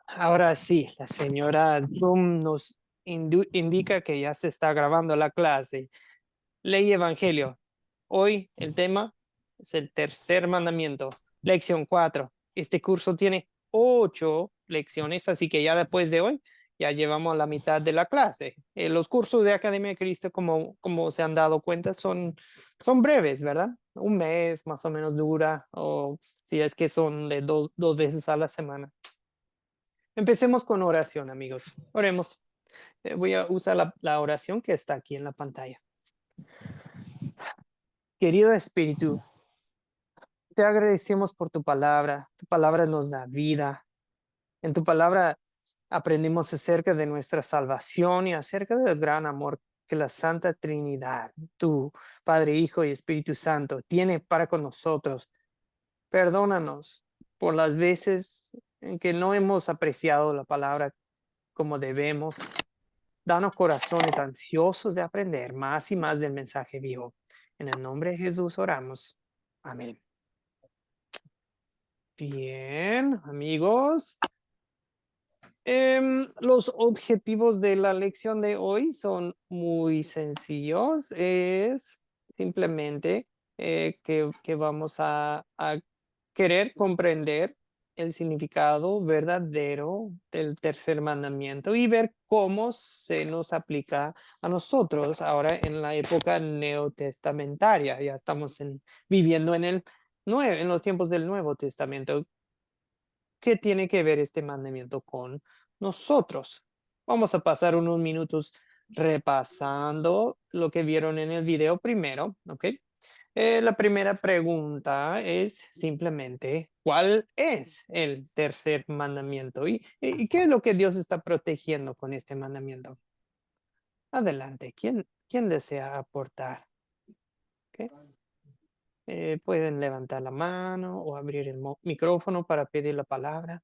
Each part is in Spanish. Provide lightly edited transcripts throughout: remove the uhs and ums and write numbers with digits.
Ahora sí, la señora Zoom nos indica que ya se está grabando la clase. Ley y Evangelio. Hoy el tema es el tercer mandamiento, lección 4. Este curso tiene 8 lecciones, así que ya después de hoy ya llevamos la mitad de la clase. Los cursos de Academia de Cristo, como se han dado cuenta, son breves, ¿verdad? Un mes más o menos dura, o si es que son de dos veces a la semana. Empecemos con oración, amigos. Oremos. Voy a usar la oración que está aquí en la pantalla. Querido Espíritu, te agradecemos por tu palabra. Tu palabra nos da vida. En tu palabra aprendimos acerca de nuestra salvación y acerca del gran amor que la Santa Trinidad, tu Padre, Hijo y Espíritu Santo, tiene para con nosotros. Perdónanos por las veces en que no hemos apreciado la palabra como debemos. Danos corazones ansiosos de aprender más y más del mensaje vivo. En el nombre de Jesús oramos. Amén. Bien, amigos. Los objetivos de la lección de hoy son muy sencillos. Es simplemente que vamos a querer comprender el significado verdadero del tercer mandamiento y ver cómo se nos aplica a nosotros ahora en la época neotestamentaria. Ya estamos viviendo en los tiempos del Nuevo Testamento. ¿Qué tiene que ver este mandamiento con nosotros? Vamos a pasar unos minutos repasando lo que vieron en el video primero, ¿ok? La primera pregunta es simplemente, ¿cuál es el tercer mandamiento? ¿Y qué es lo que Dios está protegiendo con este mandamiento? Adelante, ¿quién desea aportar? ¿Ok? Pueden levantar la mano o abrir el micrófono para pedir la palabra.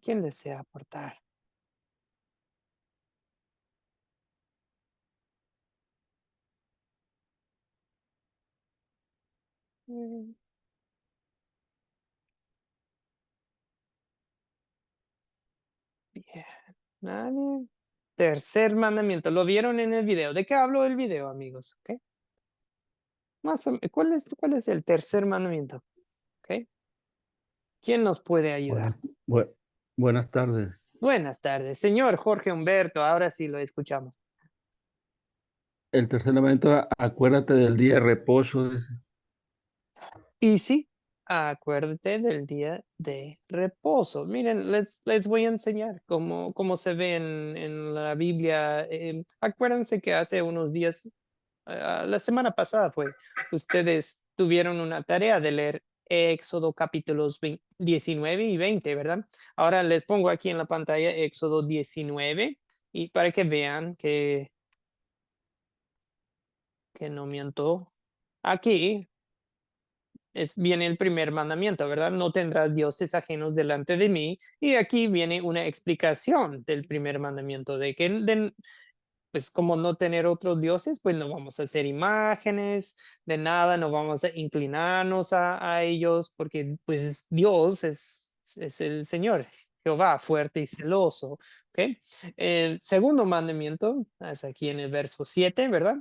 ¿Quién desea aportar? Mm, Bien, nadie. Tercer mandamiento, lo vieron en el video. ¿De qué hablo el video, amigos? ¿Ok? ¿Cuál es el tercer mandamiento? ¿Ok? ¿Quién nos puede ayudar? Buenas, bue- buenas tardes. Buenas tardes, señor Jorge Humberto. Ahora sí lo escuchamos. El tercer elemento, acuérdate del día de reposo. Dice. Y sí, acuérdate del día de reposo. Miren, les voy a enseñar cómo se ve en la Biblia. Acuérdense que hace unos días, la semana pasada ustedes tuvieron una tarea de leer Éxodo capítulos 19 y 20, ¿verdad? Ahora les pongo aquí en la pantalla Éxodo 19 y para que vean que no miento. Aquí viene el primer mandamiento, ¿verdad? No tendrás dioses ajenos delante de mí. Y aquí viene una explicación del primer mandamiento de que pues como no tener otros dioses, pues no vamos a hacer imágenes de nada, no vamos a inclinarnos a ellos, porque pues Dios es el Señor, Jehová, fuerte y celoso. ¿Ok? El segundo mandamiento es aquí en el verso 7, ¿verdad?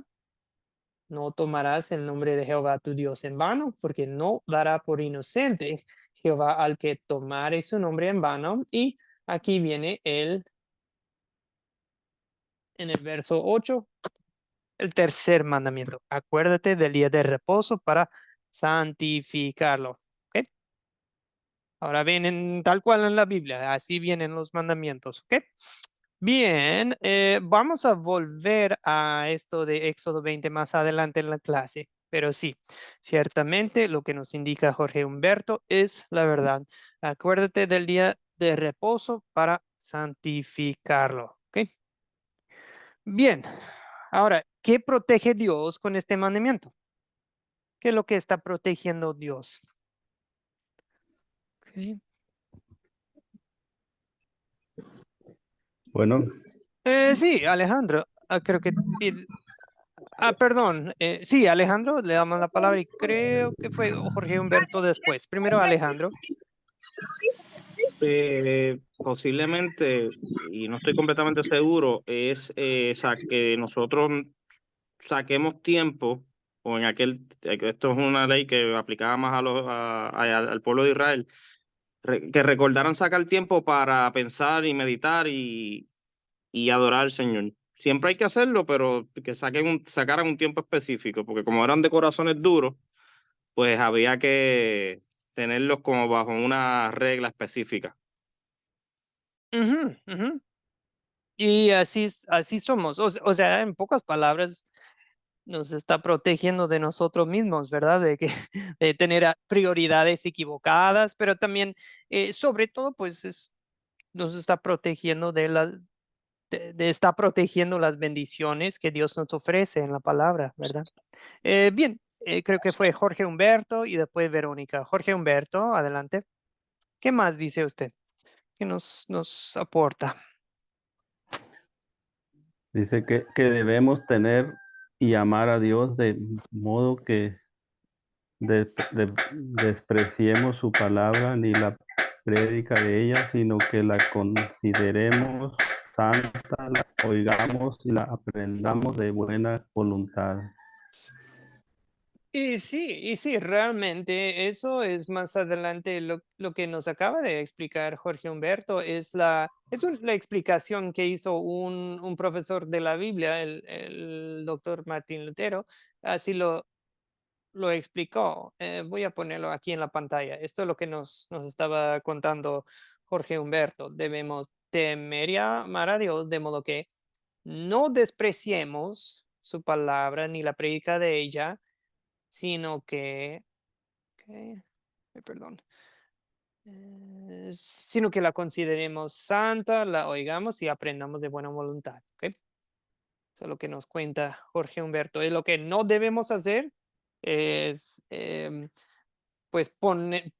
No tomarás el nombre de Jehová tu Dios en vano, porque no dará por inocente Jehová al que tomare su nombre en vano. Y aquí viene en el verso 8, el tercer mandamiento. Acuérdate del día de reposo para santificarlo. ¿Ok? Ahora vienen tal cual en la Biblia, así vienen los mandamientos. ¿Ok? Bien, vamos a volver a esto de Éxodo 20 más adelante en la clase, pero sí, ciertamente lo que nos indica Jorge Humberto es la verdad. Acuérdate del día de reposo para santificarlo. ¿Ok? Bien, ahora, ¿qué protege Dios con este mandamiento? ¿Qué es lo que está protegiendo Dios? Ok. Bueno, Sí, Alejandro, creo que Perdón, sí, Alejandro, le damos la palabra y creo que fue Jorge Humberto después. Primero Alejandro. Posiblemente, y no estoy completamente seguro, es que nosotros saquemos tiempo, o en que esto es una ley que aplicaba más al pueblo de Israel, que recordaran sacar tiempo para pensar y meditar y adorar al Señor. Siempre hay que hacerlo, pero que sacaran un tiempo específico, porque como eran de corazones duros, pues había que tenerlos como bajo una regla específica. Ujú, ujú. Y así somos. O sea, en pocas palabras, nos está protegiendo de nosotros mismos, ¿verdad? De que de tener prioridades equivocadas, pero también, sobre todo, pues nos está protegiendo está protegiendo las bendiciones que Dios nos ofrece en la palabra, ¿verdad? Bien, creo que fue Jorge Humberto y después Verónica. Jorge Humberto, adelante. ¿Qué más dice usted? ¿Qué nos aporta? Dice que debemos tener y amar a Dios de modo que despreciemos su palabra ni la prédica de ella, sino que la consideremos santa, la oigamos y la aprendamos de buena voluntad. Y sí, realmente eso es más adelante lo que nos acaba de explicar Jorge Humberto, la explicación que hizo un profesor de la Biblia, el doctor Martín Lutero, así lo explicó. Voy a ponerlo aquí en la pantalla. Esto es lo que nos estaba contando Jorge Humberto. Debemos temer y amar a Dios de modo que no despreciemos su palabra ni la predica de ella, sino que, perdón, sino que la consideremos santa, la oigamos y aprendamos de buena voluntad. ¿Ok? Eso es lo que nos cuenta Jorge Humberto. Es lo que no debemos hacer es, pues, poner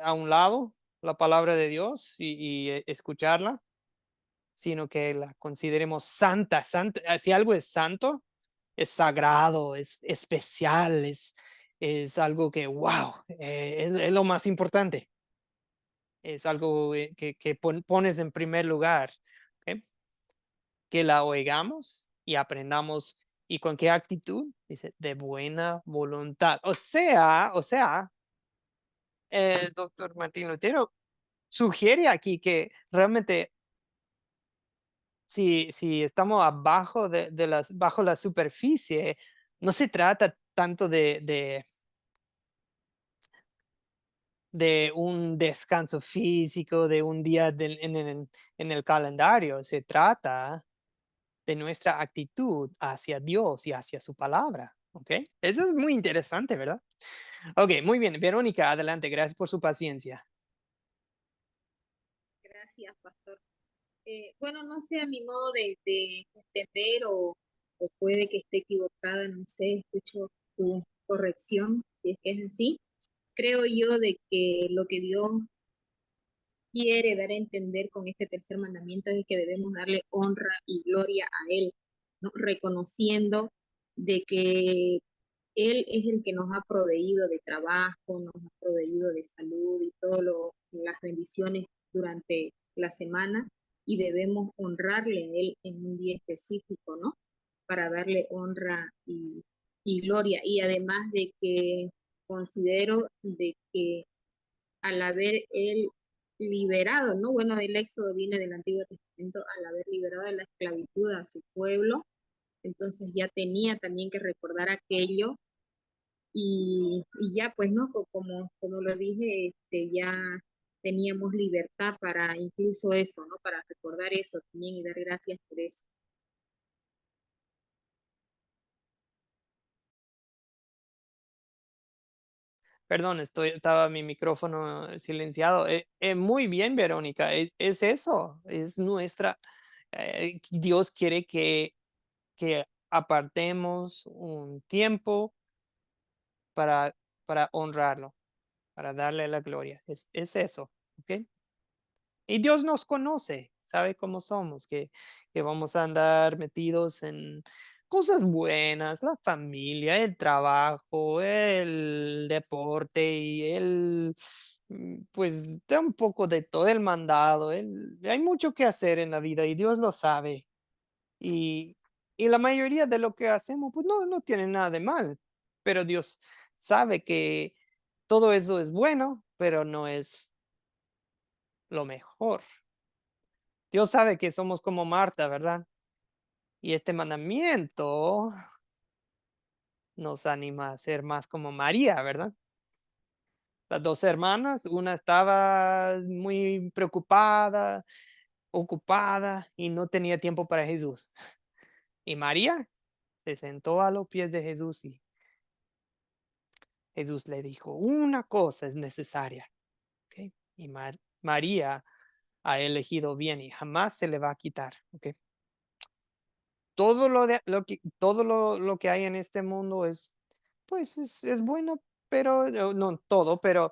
a un lado la palabra de Dios y escucharla, sino que la consideremos santa, santa. Si algo es santo, es sagrado, es especial, es algo que, wow, es lo más importante. Es algo que pones en primer lugar. ¿Ok? Que la oigamos y aprendamos. ¿Y con qué actitud? Dice, de buena voluntad. O sea, el doctor Martín Lutero sugiere aquí que realmente si estamos abajo bajo la superficie, no se trata tanto de un descanso físico, de un día en el calendario, se trata de nuestra actitud hacia Dios y hacia su palabra. ¿Ok? Eso es muy interesante, ¿verdad? Ok, muy bien. Verónica, adelante. Gracias por su paciencia. Gracias, pastor. Bueno, no sé, a mi modo de entender o puede que esté equivocada, no sé, escucho tu corrección, si es que es así. Creo yo de que lo que Dios quiere dar a entender con este tercer mandamiento es que debemos darle honra y gloria a Él, ¿no? Reconociendo de que Él es el que nos ha proveído de trabajo, nos ha proveído de salud y todas las bendiciones durante la semana y debemos honrarle a Él en un día específico, ¿no? Para darle honra y gloria. Y además de que considero de que al haber Él liberado, ¿no? Bueno, el éxodo viene del Antiguo Testamento, al haber liberado de la esclavitud a su pueblo, entonces ya tenía también que recordar aquello y ya pues no, como lo dije, ya teníamos libertad para incluso eso, ¿no? Para recordar eso también y dar gracias por eso. Perdón, estaba mi micrófono silenciado. Muy bien, Verónica. Es eso. Es nuestra. Dios quiere que apartemos un tiempo para, para honrarlo, para darle la gloria. Es eso. ¿Ok? Y Dios nos conoce, sabe cómo somos, que vamos a andar metidos en cosas buenas, la familia, el trabajo, el deporte y pues da un poco de todo el mandado. Hay mucho que hacer en la vida y Dios lo sabe. Y, y la mayoría de lo que hacemos, pues no tiene nada de mal, pero Dios sabe que todo eso es bueno, pero no es lo mejor. Dios sabe que somos como Marta, ¿verdad? Y este mandamiento nos anima a ser más como María, ¿verdad? Las dos hermanas, una estaba muy preocupada, ocupada y no tenía tiempo para Jesús. Y María se sentó a los pies de Jesús y Jesús le dijo, una cosa es necesaria. ¿Ok? Y María ha elegido bien y jamás se le va a quitar. ¿Ok? Todo lo que hay en este mundo es, pues, es bueno, pero no todo, pero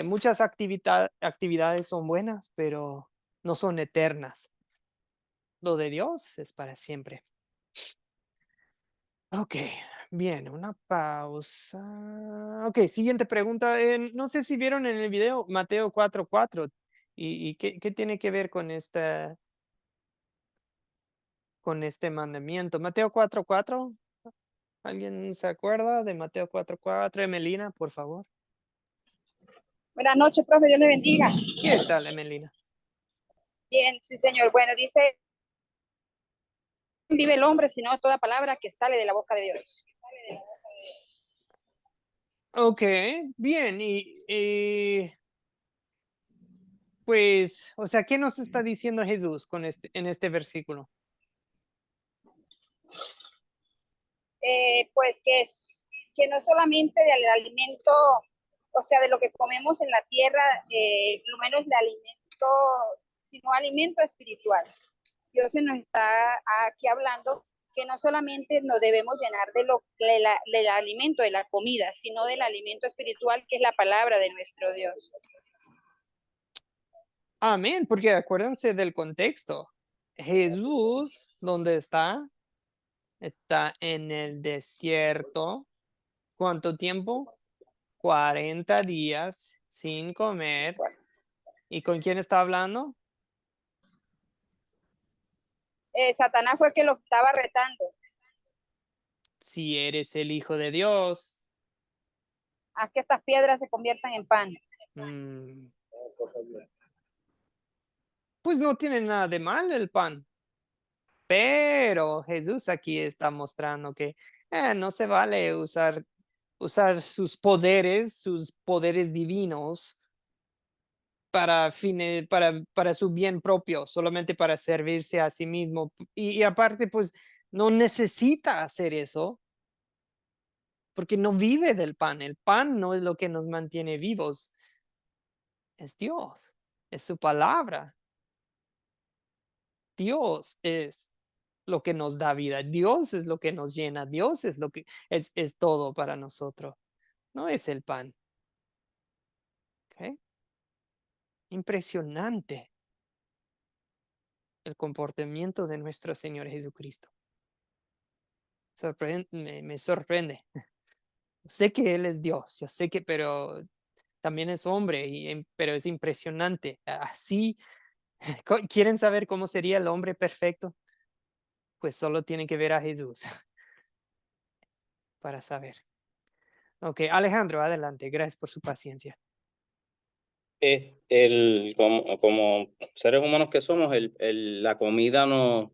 muchas actividades son buenas, pero no son eternas. Lo de Dios es para siempre. Ok, bien, una pausa. Ok, siguiente pregunta. No sé si vieron en el video Mateo 4:4. ¿Y qué tiene que ver con este mandamiento? Mateo 4:4. ¿Alguien se acuerda de Mateo 4:4? Emelina, por favor. Buenas noches, profe, Dios le bendiga. ¿Qué tal, Emelina? Bien, sí, señor. Bueno, dice, vive el hombre, sino toda palabra que sale de la boca de Dios. Ok, bien. Pues, o sea, ¿qué nos está diciendo Jesús en este versículo? Pues que no solamente del alimento, o sea, de lo que comemos en la tierra, lo menos de alimento, sino alimento espiritual. Dios se nos está aquí hablando que no solamente nos debemos llenar del alimento, de la comida, sino del alimento espiritual, que es la palabra de nuestro Dios. Amén, porque acuérdense del contexto. Jesús, ¿dónde está? Está en el desierto. ¿Cuánto tiempo? 40 días sin comer. ¿Y con quién está hablando? Satanás fue el que lo estaba retando. Si eres el Hijo de Dios. Haz que estas piedras se conviertan en pan. Pues no tiene nada de mal el pan. Pero Jesús aquí está mostrando que no se vale usar sus poderes divinos para fines, para su bien propio, solamente para servirse a sí mismo. Y aparte, pues no necesita hacer eso porque no vive del pan. El pan no es lo que nos mantiene vivos, es Dios, es su palabra. Dios es lo que nos da vida, Dios es lo que nos llena, Dios es lo que es todo para nosotros, no es el pan. ¿Ok? Impresionante el comportamiento de nuestro Señor Jesucristo. Me sorprende. Sé que Él es Dios, yo sé que, pero también es hombre, pero es impresionante. Así, ¿quieren saber cómo sería el hombre perfecto? Pues solo tienen que ver a Jesús para saber. Ok, Alejandro, adelante. Gracias por su paciencia. Como seres humanos que somos, la comida nos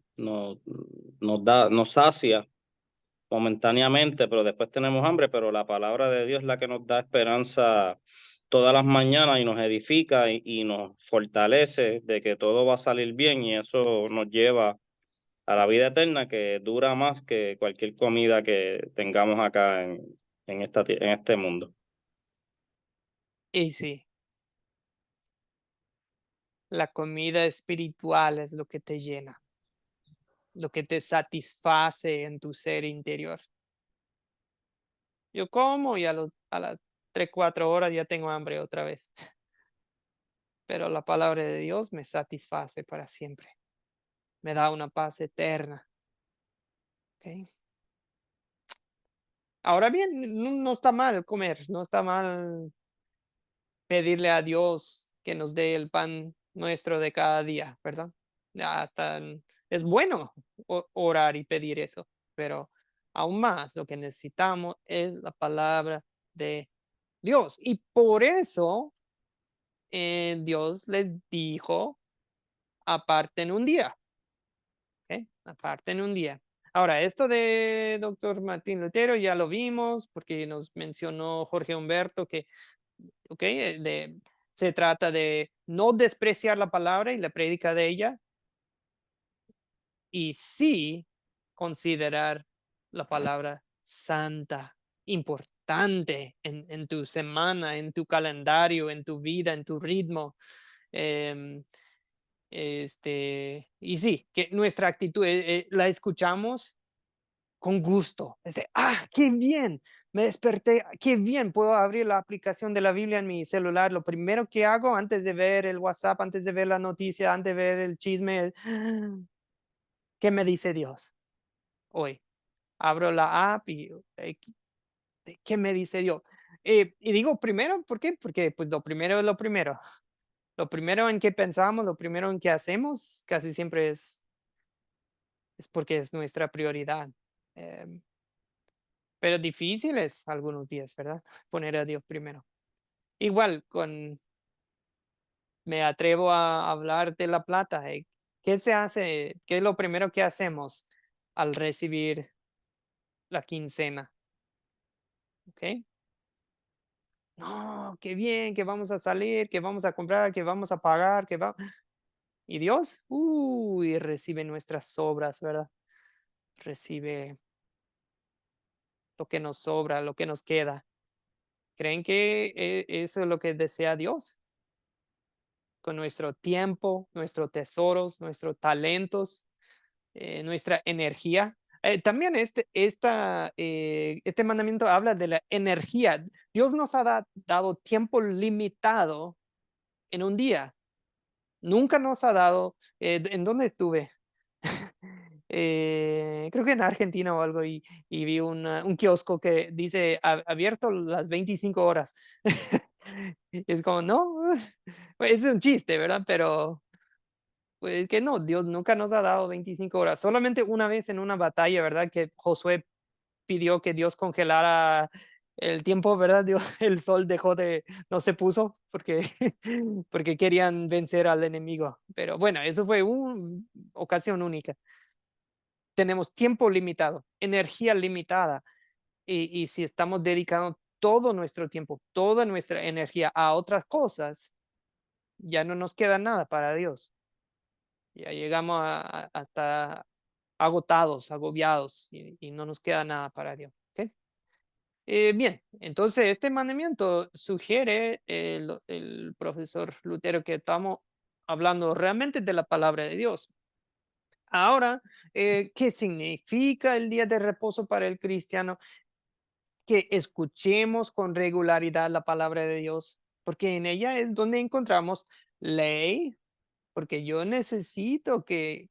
sacia momentáneamente, pero después tenemos hambre, pero la palabra de Dios es la que nos da esperanza todas las mañanas y nos edifica y nos fortalece de que todo va a salir bien, y eso nos lleva a la vida eterna, que dura más que cualquier comida que tengamos acá en este mundo. Y sí, la comida espiritual es lo que te llena, lo que te satisface en tu ser interior. Yo como y a las 3, 4 horas ya tengo hambre otra vez. Pero la palabra de Dios me satisface para siempre. Me da una paz eterna. ¿Ok? Ahora bien, no está mal comer, no está mal pedirle a Dios que nos dé el pan nuestro de cada día, ¿verdad? Hasta es bueno orar y pedir eso, pero aún más lo que necesitamos es la palabra de Dios. Y por eso Dios les dijo, aparten un día, ¿ok? Aparten un día. Ahora, esto de doctor Martín Lutero ya lo vimos porque nos mencionó Jorge Humberto que, ¿ok? Se trata de no despreciar la palabra y la prédica de ella y sí considerar la palabra santa, importante en tu semana, en tu calendario, en tu vida, en tu ritmo. em, y sí, que nuestra actitud la escuchamos con gusto. Qué bien, me desperté, qué bien, puedo abrir la aplicación de la Biblia en mi celular. Lo primero que hago antes de ver el WhatsApp, antes de ver la noticia, antes de ver el chisme, ¿qué me dice Dios hoy? Abro la app y ¿qué me dice Dios? Y digo primero, ¿por qué? Porque pues lo primero es lo primero. Lo primero en que pensamos, lo primero en que hacemos, casi siempre es porque es nuestra prioridad. Em, pero difíciles algunos días, ¿verdad? Poner a Dios primero. Igual me atrevo a hablar de la plata. ¿Qué se hace? ¿Qué es lo primero que hacemos al recibir la quincena? ¿Ok? No, qué bien, que vamos a salir, que vamos a comprar, que vamos a pagar, que va. ¿Y Dios? Uy, recibe nuestras obras, ¿verdad? Recibe lo que nos sobra, lo que nos queda. ¿Creen que eso es lo que desea Dios? Con nuestro tiempo, nuestros tesoros, nuestros talentos, nuestra energía. También este mandamiento habla de la energía. Dios nos ha dado tiempo limitado en un día. Nunca nos ha dado, ¿en dónde estuve? Creo que en Argentina o algo y vi un kiosco que dice abierto las 25 horas. Es como, no, pues, es un chiste, ¿verdad? Pero pues que no, Dios nunca nos ha dado 25 horas. Solamente una vez en una batalla, ¿verdad? Que Josué pidió que Dios congelara el tiempo, ¿verdad? Dios, el sol no se puso porque, porque querían vencer al enemigo. Pero bueno, eso fue una ocasión única. Tenemos tiempo limitado, energía limitada. Y si estamos dedicando todo nuestro tiempo, toda nuestra energía a otras cosas, ya no nos queda nada para Dios. Ya llegamos hasta agotados, agobiados y no nos queda nada para Dios. ¿Ok? Bien, entonces este mandamiento sugiere el profesor Lutero que estamos hablando realmente de la palabra de Dios. Ahora, ¿qué significa el día de reposo para el cristiano? Que escuchemos con regularidad la palabra de Dios, porque en ella es donde encontramos ley, porque yo necesito que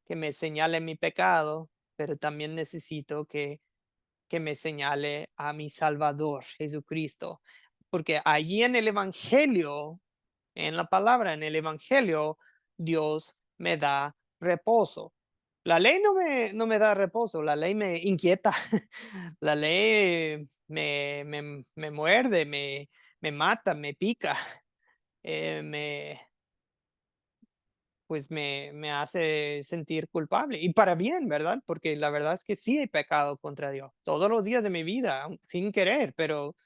me señale mi pecado, pero también necesito que me señale a mi Salvador, Jesucristo, porque allí en el Evangelio, en la palabra, en el Evangelio, Dios me da reposo. La ley no me da reposo, la ley me inquieta, la ley me muerde, me mata, me pica, me, pues me hace sentir culpable y para bien, ¿verdad? Porque la verdad es que sí he pecado contra Dios todos los días de mi vida, sin querer, pero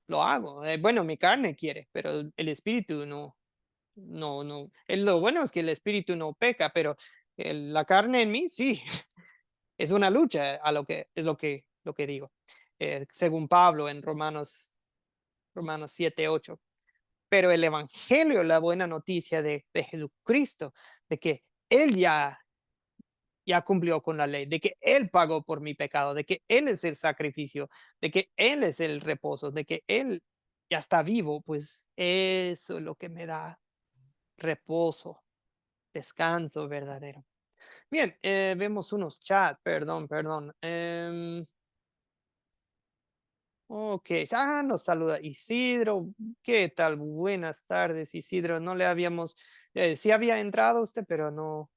lo hago. Bueno, mi carne quiere, pero el espíritu no, no. Lo bueno es que el espíritu no peca, pero la carne en mí sí, es una lucha a lo que es lo que digo. Según Pablo en Romanos 7:8. Pero el evangelio, la buena noticia de Jesucristo, de que Él ya cumplió con la ley, de que Él pagó por mi pecado, de que Él es el sacrificio, de que Él es el reposo, de que Él ya está vivo, pues eso es lo que me da reposo, descanso verdadero. Bien, vemos unos chats, perdón. Ok, nos saluda Isidro. ¿Qué tal? Buenas tardes, Isidro. No le habíamos, sí había entrado usted, pero no,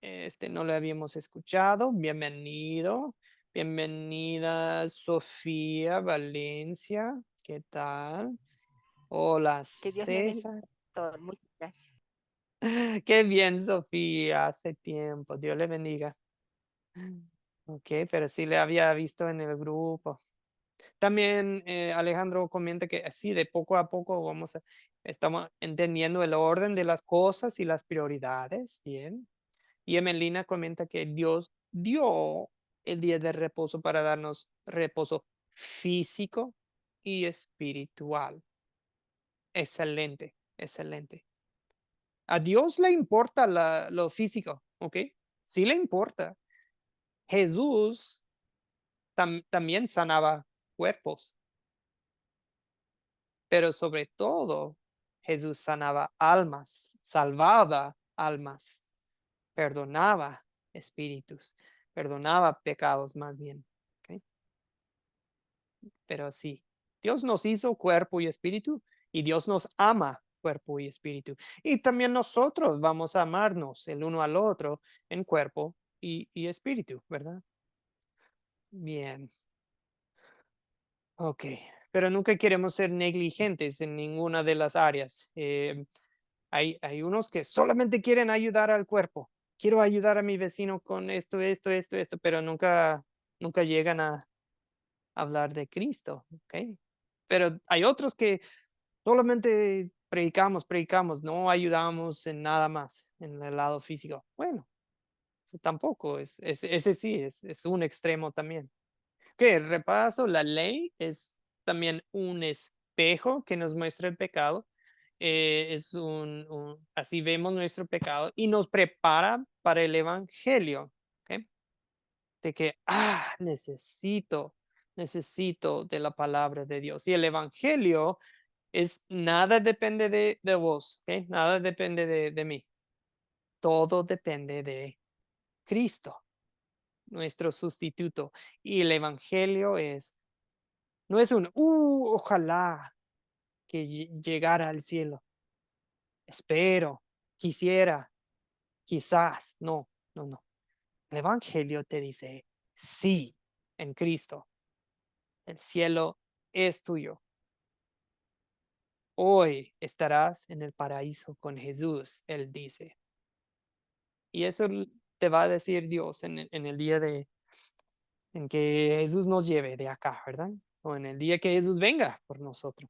no le habíamos escuchado. Bienvenido. Bienvenida, Sofía Valencia. ¿Qué tal? Hola, Que Dios le bendiga, César. doctor. Muchas gracias. Qué bien, Sofía. Hace tiempo. Dios le bendiga. Ok, pero sí le había visto en el grupo. También Alejandro comenta que así de poco a poco estamos entendiendo el orden de las cosas y las prioridades. Bien. Y Emelina comenta que Dios dio el día de reposo para darnos reposo físico y espiritual. Excelente, excelente. A Dios le importa lo físico, ¿ok? Sí le importa. Jesús también sanaba cuerpos, pero sobre todo Jesús sanaba almas, salvaba almas, perdonaba espíritus, perdonaba pecados más bien. ¿Ok? Pero sí, Dios nos hizo cuerpo y espíritu y Dios nos ama cuerpo y espíritu. Y también nosotros vamos a amarnos el uno al otro en cuerpo y espíritu, ¿verdad? Bien. Ok, pero nunca queremos ser negligentes en ninguna de las áreas. Hay unos que solamente quieren ayudar al cuerpo. Quiero ayudar a mi vecino con esto, pero nunca llegan a hablar de Cristo, ¿ok? Pero hay otros que solamente predicamos, no ayudamos en nada más en el lado físico. Bueno, eso tampoco ese sí es un extremo también. Que repaso, la ley es también un espejo que nos muestra el pecado. Así vemos nuestro pecado y nos prepara para el evangelio. ¿Ok? De que, necesito de la palabra de Dios. Y el evangelio nada depende de vos, ¿ok? Nada depende de mí. Todo depende de Cristo, nuestro sustituto. Y el evangelio no es ojalá que llegara al cielo. Espero, quisiera, quizás. No, no, no. El evangelio te dice, sí, en Cristo. El cielo es tuyo. Hoy estarás en el paraíso con Jesús, él dice. Y eso te va a decir Dios en el día en que Jesús nos lleve de acá, ¿verdad? O en el día que Jesús venga por nosotros.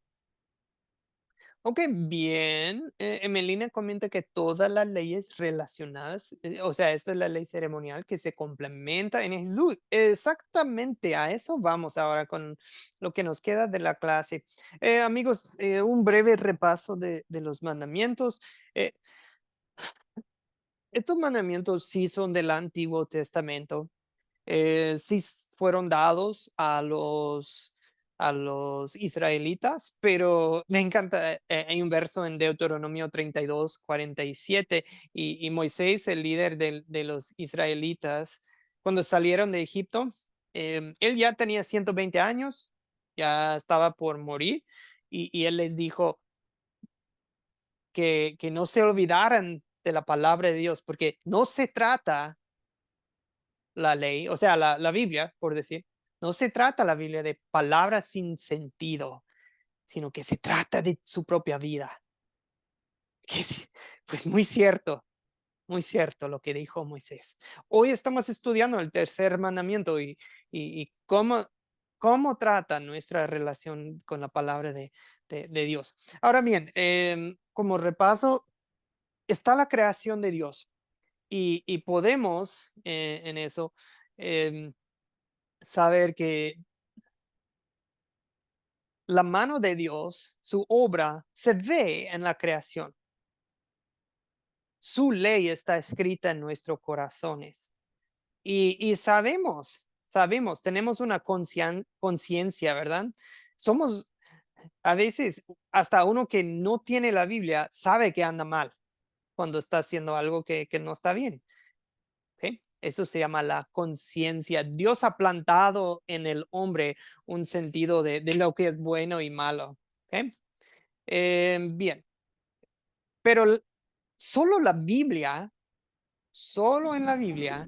Ok, bien. Emelina comenta que todas las leyes relacionadas, o sea, esta es la ley ceremonial que se complementa en Jesús. Exactamente a eso vamos ahora con lo que nos queda de la clase. Amigos, un breve repaso de los mandamientos. Eh, Estos mandamientos sí son del Antiguo Testamento. Sí fueron dados a los israelitas, pero me encanta, hay un verso en Deuteronomio 32:47 y Moisés, el líder de los israelitas, cuando salieron de Egipto, él ya tenía 120 años, ya estaba por morir y él les dijo que no se olvidaran de la palabra de Dios, porque no se trata la ley, o sea, la Biblia, por decir, no se trata la Biblia de palabras sin sentido, sino que se trata de su propia vida. Que es, pues muy cierto lo que dijo Moisés. Hoy estamos estudiando el tercer mandamiento y cómo trata nuestra relación con la palabra de Dios. Ahora bien, como repaso, está la creación de Dios y podemos en eso saber que la mano de Dios, su obra, se ve en la creación. Su ley está escrita en nuestros corazones. Y sabemos, tenemos una conciencia, ¿verdad? Somos, a veces, hasta uno que no tiene la Biblia sabe que anda mal cuando está haciendo algo que no está bien. ¿Ok? Eso se llama la conciencia. Dios ha plantado en el hombre un sentido de lo que es bueno y malo. ¿Okay? Bien. Pero solo la Biblia, solo en la Biblia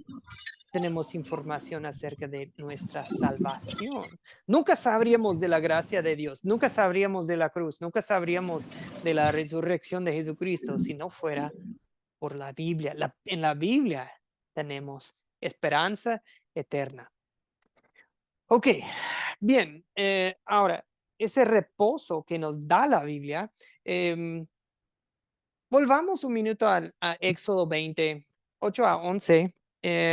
tenemos información acerca de nuestra salvación. Nunca sabríamos de la gracia de Dios, nunca sabríamos de la cruz, nunca sabríamos de la resurrección de Jesucristo si no fuera por la Biblia. En la Biblia tenemos esperanza eterna. Ok, bien. Ahora, ese reposo que nos da la Biblia, volvamos un minuto a Éxodo 20, 8 a 11.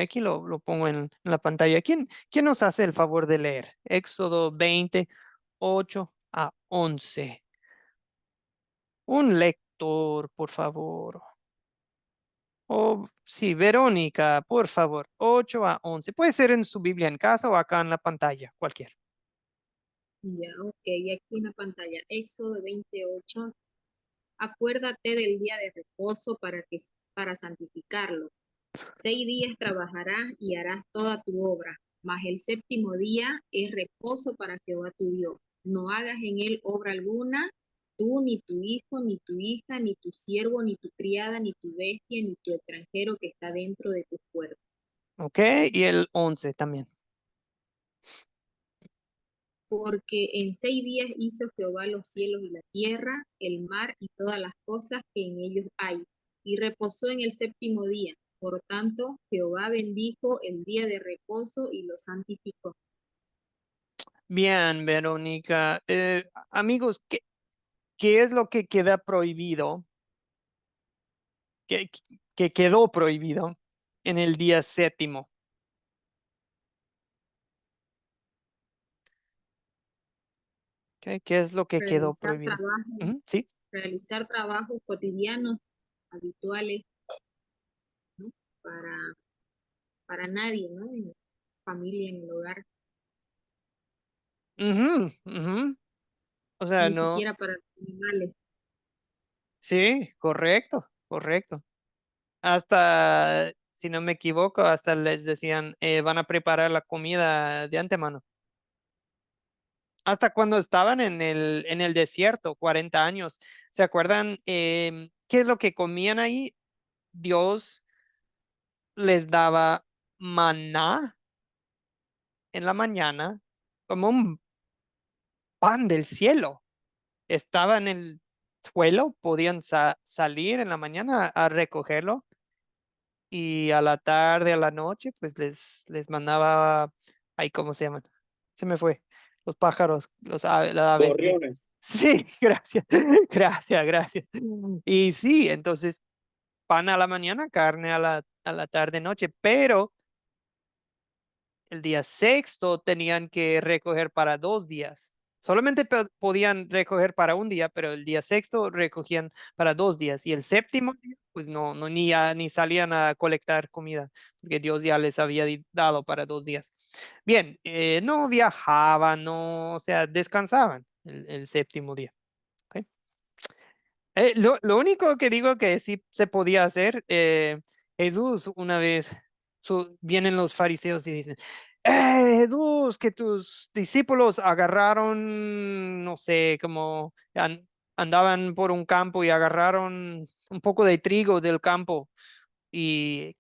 Aquí lo pongo en la pantalla. ¿Quién nos hace el favor de leer? Éxodo 20, 8 a 11. Un lector, por favor. Oh, sí, Verónica, por favor. 8 a 11. Puede ser en su Biblia en casa o acá en la pantalla, cualquier. Ya, ok, aquí en la pantalla, Éxodo 28. Acuérdate del día de reposo para santificarlo. 6 días trabajarás y harás toda tu obra, mas el séptimo día es reposo para Jehová tu Dios. No hagas en él obra alguna, tú, ni tu hijo, ni tu hija, ni tu siervo, ni tu criada, ni tu bestia, ni tu extranjero que está dentro de tus puertas. Ok, y el 11 también. Porque en 6 días hizo Jehová los cielos y la tierra, el mar y todas las cosas que en ellos hay, y reposó en el séptimo día. Por tanto, Jehová bendijo el día de reposo y lo santificó. Bien, Verónica. Amigos, ¿qué es lo que queda prohibido? Que quedó prohibido en el día séptimo? ¿Qué es lo que quedó Realizar prohibido? trabajo, Sí. realizar trabajos cotidianos, habituales, ¿no? Para nadie, ¿no? En la familia, en el hogar, Ujú, ujú. O sea, ni no. siquiera para los animales. Sí, correcto, correcto. Hasta, si no me equivoco, hasta les decían, van a preparar la comida de antemano. Hasta cuando estaban en el desierto, 40 años. ¿Se acuerdan qué es lo que comían ahí? Dios les daba maná en la mañana como un pan del cielo. Estaba en el suelo, podían salir en la mañana a recogerlo y a la tarde, a la noche, pues les mandaba, ahí, ¿cómo se llaman? Se me fue. Los pájaros, las aves que... Gorriones. Sí, gracias, gracias, gracias. Y sí, entonces pan a la mañana, carne a la tarde, noche, pero el día sexto tenían que recoger para 2 días. Solamente podían recoger para un día, pero el día sexto recogían para 2 días. Y el séptimo día, pues no ni salían a colectar comida, porque Dios ya les había dado para 2 días. Bien, no viajaban, no, o sea, descansaban el séptimo día. ¿Ok? Lo único que digo que sí se podía hacer, Jesús una vez, vienen los fariseos y dicen, Jesús, que tus discípulos agarraron, no sé, como andaban por un campo y agarraron un poco de trigo del campo. ¿Y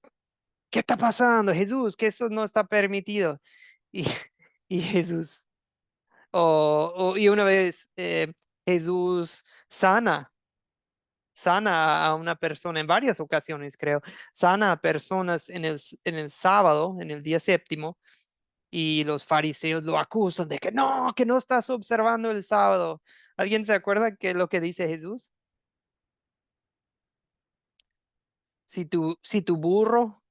qué está pasando, Jesús? Que eso no está permitido. Y, y Jesús, y una vez Jesús sana a una persona en varias ocasiones, creo, sana a personas en el sábado, en el día séptimo, y los fariseos lo acusan de que no estás observando el sábado. ¿Alguien se acuerda que lo que dice Jesús? Si tu burro,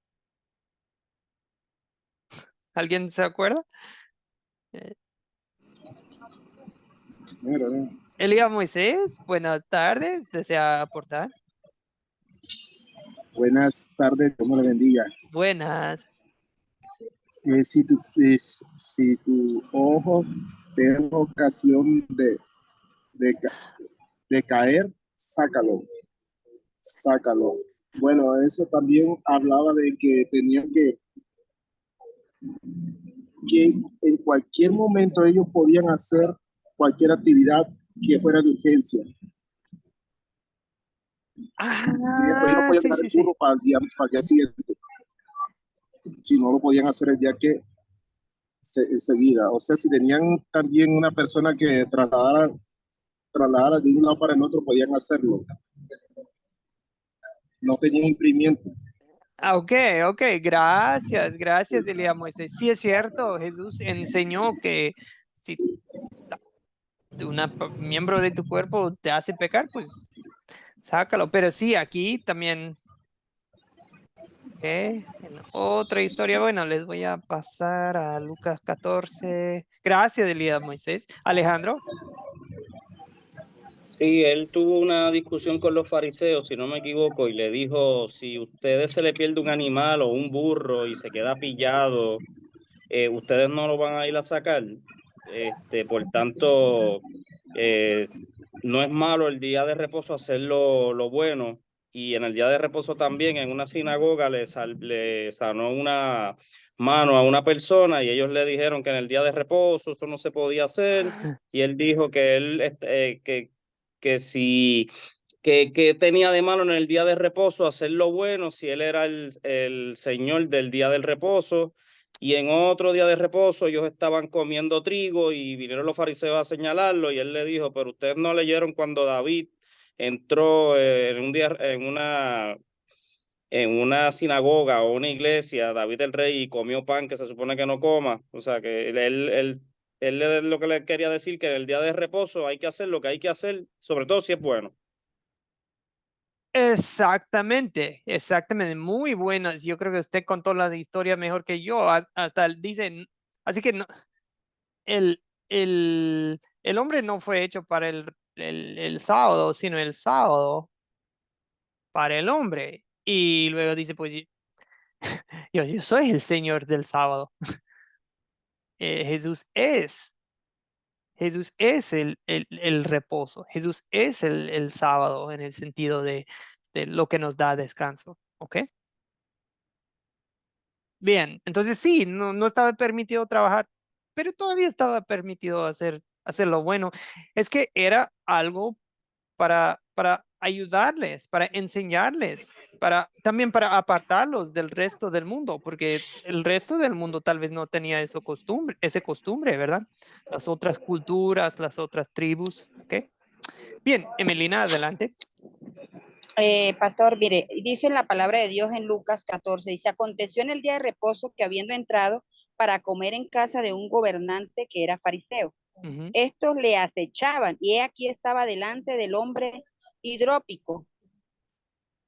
¿alguien se acuerda? Eh, Elías Moisés, buenas tardes, ¿desea aportar? Buenas tardes, Dios me lo bendiga. Buenas. Si tu ojo tiene ocasión de caer, sácalo. Bueno, eso también hablaba de que tenían que en cualquier momento ellos podían hacer cualquier actividad que fuera de urgencia. Por ejemplo, ellos no podían Sí, dejar sí, el sí. burro para el día siguiente, si no lo podían hacer el día que enseguida. O sea, si tenían también una persona que trasladara de un lado para el otro, podían hacerlo. No tenían imprimimiento. Ok, ok, gracias, Elías Moisés. Sí es cierto, Jesús enseñó que si miembro de tu cuerpo te hace pecar, pues sácalo. Pero sí, aquí también, en otra historia, bueno, les voy a pasar a Lucas 14. Gracias, Elías Moisés. Alejandro. Sí, él tuvo una discusión con los fariseos, si no me equivoco, y le dijo, si a ustedes se le pierde un animal o un burro y se queda pillado, ustedes no lo van a ir a sacar. Por tanto, eh, no es malo el día de reposo hacer lo bueno. Y en el día de reposo también en una sinagoga le sanó una mano a una persona y ellos le dijeron que en el día de reposo eso no se podía hacer. Y él dijo que él, que si que tenía de malo en el día de reposo hacer lo bueno si él era el señor del día del reposo. Y en otro día de reposo ellos estaban comiendo trigo y vinieron los fariseos a señalarlo y él le dijo, pero ustedes no leyeron cuando David entró en un día en una sinagoga o una iglesia, David el rey, y comió pan que se supone que no coma. O sea, que él lo que le quería decir que en el día de reposo hay que hacer lo que hay que hacer, sobre todo si es bueno. Exactamente, exactamente, muy buenas. Yo creo que usted contó la historia mejor que yo. Hasta dicen, así que no, el hombre no fue hecho para el sábado, sino el sábado para el hombre. Y luego dice, pues yo soy el Señor del sábado. Jesús es. Jesús es el reposo. Jesús es el sábado en el sentido de lo que nos da descanso. ¿Ok? Bien, entonces sí, no estaba permitido trabajar, pero todavía estaba permitido hacer lo bueno. Es que era algo para ayudarles, para enseñarles, también para apartarlos del resto del mundo, porque el resto del mundo tal vez no tenía ese costumbre, ¿verdad? Las otras culturas, las otras tribus, ¿ok? Bien, Emelina, adelante. Pastor, mire, dice la palabra de Dios en Lucas 14, dice, aconteció en el día de reposo que habiendo entrado para comer en casa de un gobernante que era fariseo, Ujú. estos le acechaban y he aquí estaba delante del hombre hidrópico.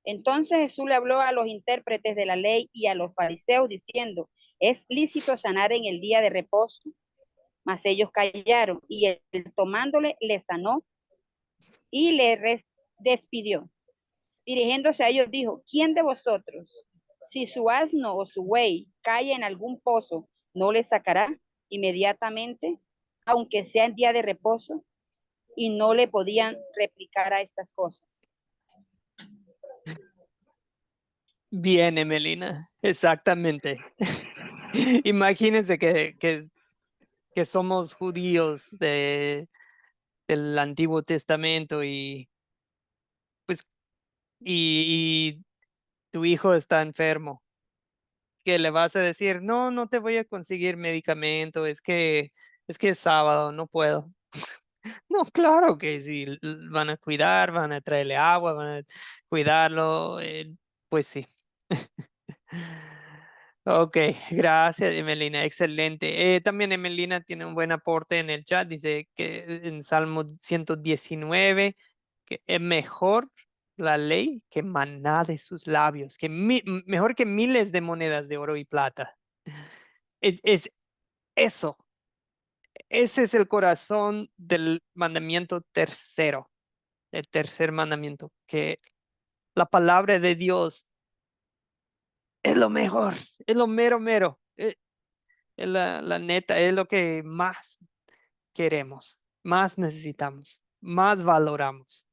Entonces Jesús le habló a los intérpretes de la ley y a los fariseos diciendo, ¿es lícito sanar en el día de reposo? Mas ellos callaron y él tomándole le sanó y le despidió. Dirigiéndose a ellos dijo, ¿quién de vosotros, si su asno o su buey cae en algún pozo, no le sacará inmediatamente, aunque sea en día de reposo? Y no le podían replicar a estas cosas. Bien, Emelina, exactamente. Imagínense que somos judíos del Antiguo Testamento y pues y tu hijo está enfermo, que le vas a decir, no te voy a conseguir medicamento, es que es sábado, no puedo. No, claro que sí, van a cuidar, van a traerle agua, van a cuidarlo, pues sí. Ok, gracias, Emelina, excelente. También Emelina tiene un buen aporte en el chat, dice que en Salmo 119, que es mejor la ley que maná de sus labios, que mejor que miles de monedas de oro y plata. Es eso, ese es el corazón del mandamiento tercero, el tercer mandamiento, que la palabra de Dios es lo mejor, es lo mero, mero. Es la neta, es lo que más queremos, más necesitamos, más valoramos.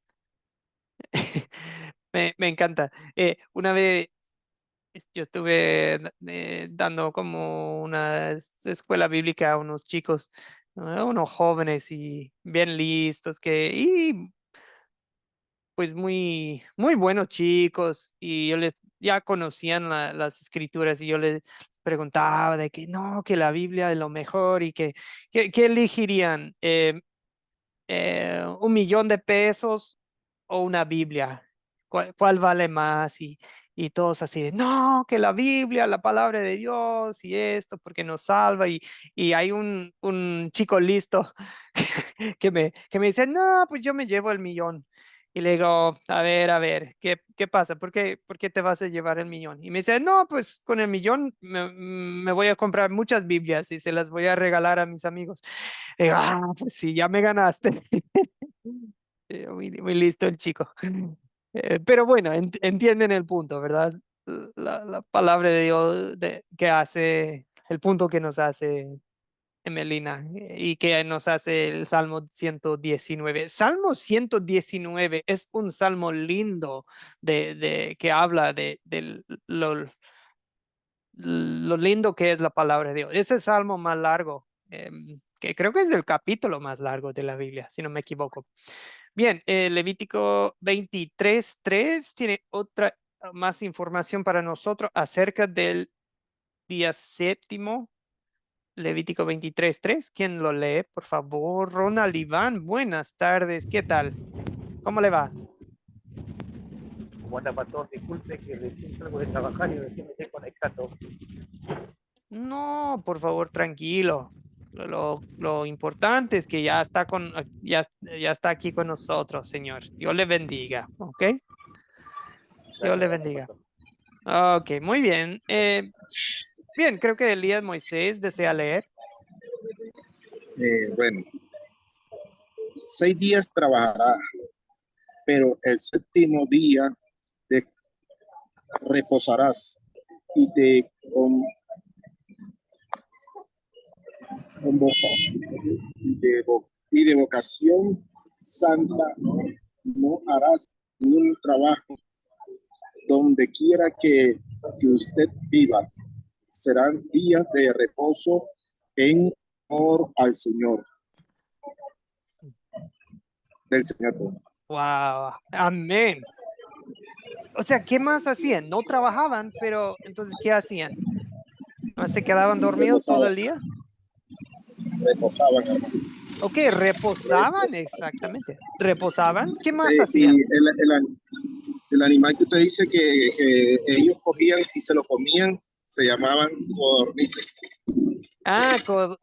Me encanta. Una vez yo estuve dando como una escuela bíblica a unos chicos, unos jóvenes y bien listos y pues muy, muy buenos chicos y yo les ya conocían las escrituras y yo les preguntaba de que no, que la Biblia es lo mejor y que elegirían 1 millón de pesos o una Biblia. ¿Cuál vale más? Y todos así de, no, que la Biblia, la palabra de Dios y esto, porque nos salva. Y hay un chico listo que me dice, no, pues yo me llevo el millón. Y le digo, a ver, ¿qué pasa? ¿Por qué te vas a llevar el millón? Y me dice, no, pues con el millón me voy a comprar muchas Biblias y se las voy a regalar a mis amigos. Y digo, pues sí, ya me ganaste. Muy, muy listo el chico. Pero bueno, entienden el punto, ¿verdad? La palabra de Dios que hace, el punto que nos hace Emelina y que nos hace el Salmo 119. Salmo 119 es un salmo lindo que habla de lo lindo que es la palabra de Dios. Es el salmo más largo, que creo que es el capítulo más largo de la Biblia, si no me equivoco. Bien, Levítico 23:3 tiene otra más información para nosotros acerca del día séptimo. Levítico 23:3. ¿Quién lo lee? Por favor, Ronald Iván. Buenas tardes. ¿Qué tal? ¿Cómo le va? ¿Cómo anda, pastor? Disculpe que recién salgo de trabajar y recién me estoy conectando. No, por favor, tranquilo. Lo importante es que ya está aquí con nosotros, Señor. Dios le bendiga, ¿ok? Dios le bendiga. Ok, muy bien. Bien, creo que Elías Moisés desea leer. Bueno, 6 días trabajará, pero el séptimo día te reposarás y te convocas y de vocación santa no harás ningún trabajo donde quiera que usted viva. Serán días de reposo en honor al Señor, del Señor. Wow, amén. O sea, ¿qué más hacían? No trabajaban, pero entonces, ¿qué hacían? ¿No se quedaban dormidos todo el día? Reposaban. Ok, reposaban, exactamente. ¿Reposaban? ¿Qué más Y hacían? el animal que usted dice que ellos cogían y se lo comían, se llamaban codornices. Ah,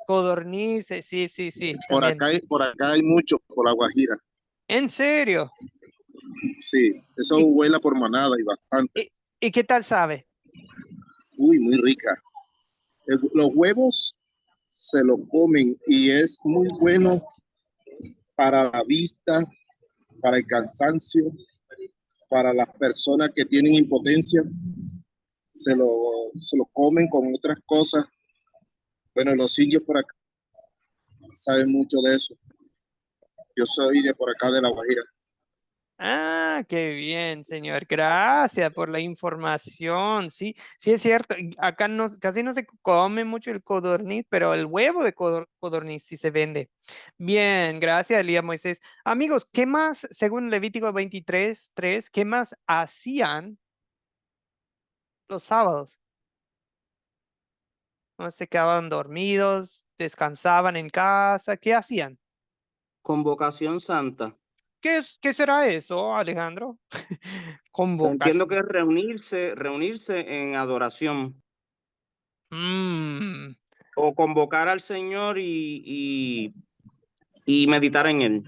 codornices, sí, sí, sí, también. Por acá hay mucho, por la Guajira. ¿En serio? Sí, eso ¿Y, vuela por manada y bastante. y qué tal sabe? Uy, muy rica. Los huevos se lo comen y es muy bueno para la vista, para el cansancio, para las personas que tienen impotencia, se lo comen con otras cosas. Bueno, los indios por acá saben mucho de eso. Yo soy de por acá de La Guajira. Ah, qué bien, señor. Gracias por la información. Sí, sí es cierto. Acá casi no se come mucho el codorniz, pero el huevo de codorniz sí se vende. Bien, gracias, Elías Moisés. Amigos, ¿qué más, según Levítico 23:3, qué más hacían los sábados? ¿No se quedaban dormidos, descansaban en casa? ¿Qué hacían? Convocación santa. ¿Qué será eso, Alejandro? Entiendo Convocación. que es reunirse en adoración Mm. o convocar al Señor y meditar en Él.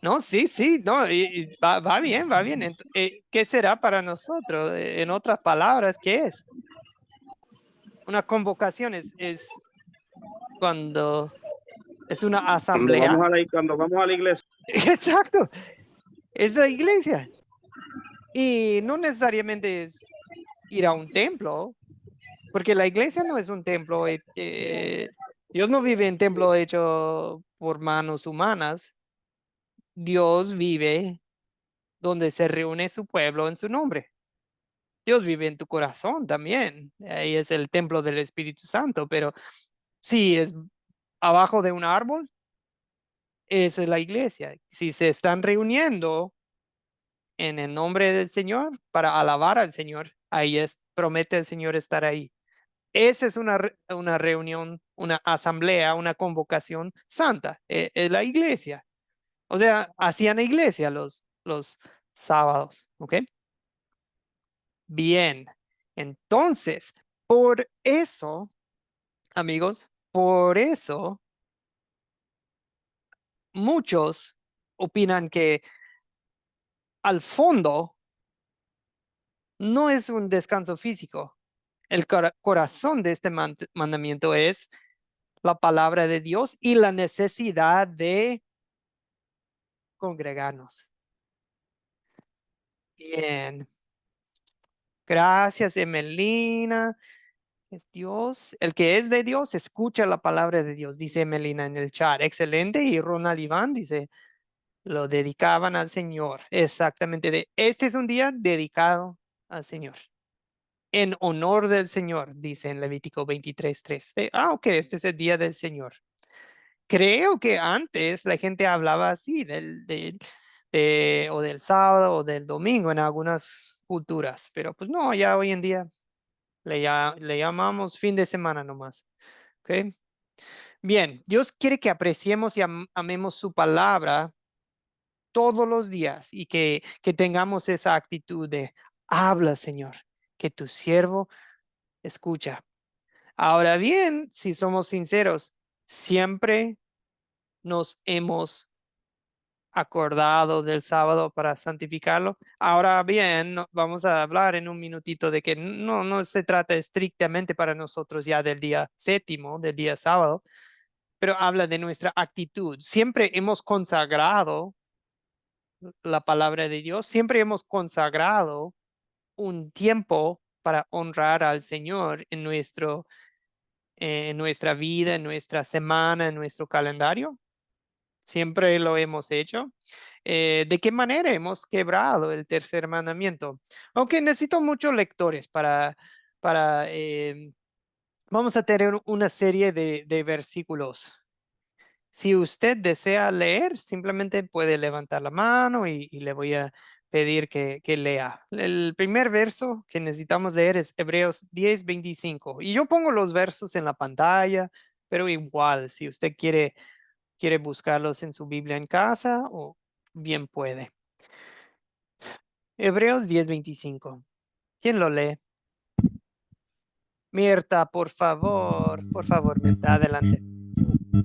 No, sí, sí, no, y va bien, va bien. ¿Qué será para nosotros? En otras palabras, ¿qué es? Una convocación es cuando es una asamblea. Cuando vamos a la iglesia. Exacto, es la iglesia. Y no necesariamente es ir a un templo, porque la iglesia no es un templo. Dios no vive en templo hecho por manos humanas. Dios vive donde se reúne su pueblo en su nombre. Dios vive en tu corazón también. Ahí es el templo del Espíritu Santo, pero si es abajo de un árbol, esa es la iglesia. Si se están reuniendo en el nombre del Señor para alabar al Señor, ahí promete el Señor estar ahí. Esa es una reunión, una asamblea, una convocación santa, es la iglesia. O sea, hacían iglesia los sábados, ¿ok? Bien, entonces, por eso, amigos, por eso muchos opinan que al fondo no es un descanso físico. El corazón de este mandamiento es la palabra de Dios y la necesidad de congregarnos. Bien. Gracias, Emelina. Es Dios, el que es de Dios, escucha la palabra de Dios, dice Emelina en el chat. Excelente. Y Ronald Iván dice, lo dedicaban al Señor. Exactamente. Este es un día dedicado al Señor. En honor del Señor, dice en Levítico 23:3. Ok, este es el día del Señor. Creo que antes la gente hablaba así o del sábado o del domingo en algunas culturas, pero pues no, ya hoy en día le llamamos fin de semana nomás. ¿Ok? Bien, Dios quiere que apreciemos y amemos su palabra todos los días y que tengamos esa actitud de habla, Señor, que tu siervo escucha. Ahora bien, si somos sinceros, siempre nos hemos acordado del sábado para santificarlo. Ahora bien, vamos a hablar en un minutito de que no se trata estrictamente para nosotros ya del día séptimo, del día sábado, pero habla de nuestra actitud. Siempre hemos consagrado la palabra de Dios, siempre hemos consagrado un tiempo para honrar al Señor en nuestra vida, en nuestra semana, en nuestro calendario. Siempre lo hemos hecho. ¿De qué manera hemos quebrado el tercer mandamiento? Aunque necesito muchos lectores para vamos a tener una serie de versículos. Si usted desea leer, simplemente puede levantar la mano y le voy a pedir que lea. El primer verso que necesitamos leer es Hebreos 10:25. Y yo pongo los versos en la pantalla, pero igual, si usted quiere buscarlos en su Biblia en casa, o bien puede. Hebreos 10:25. ¿Quién lo lee? Mirta, por favor, Mirta, adelante.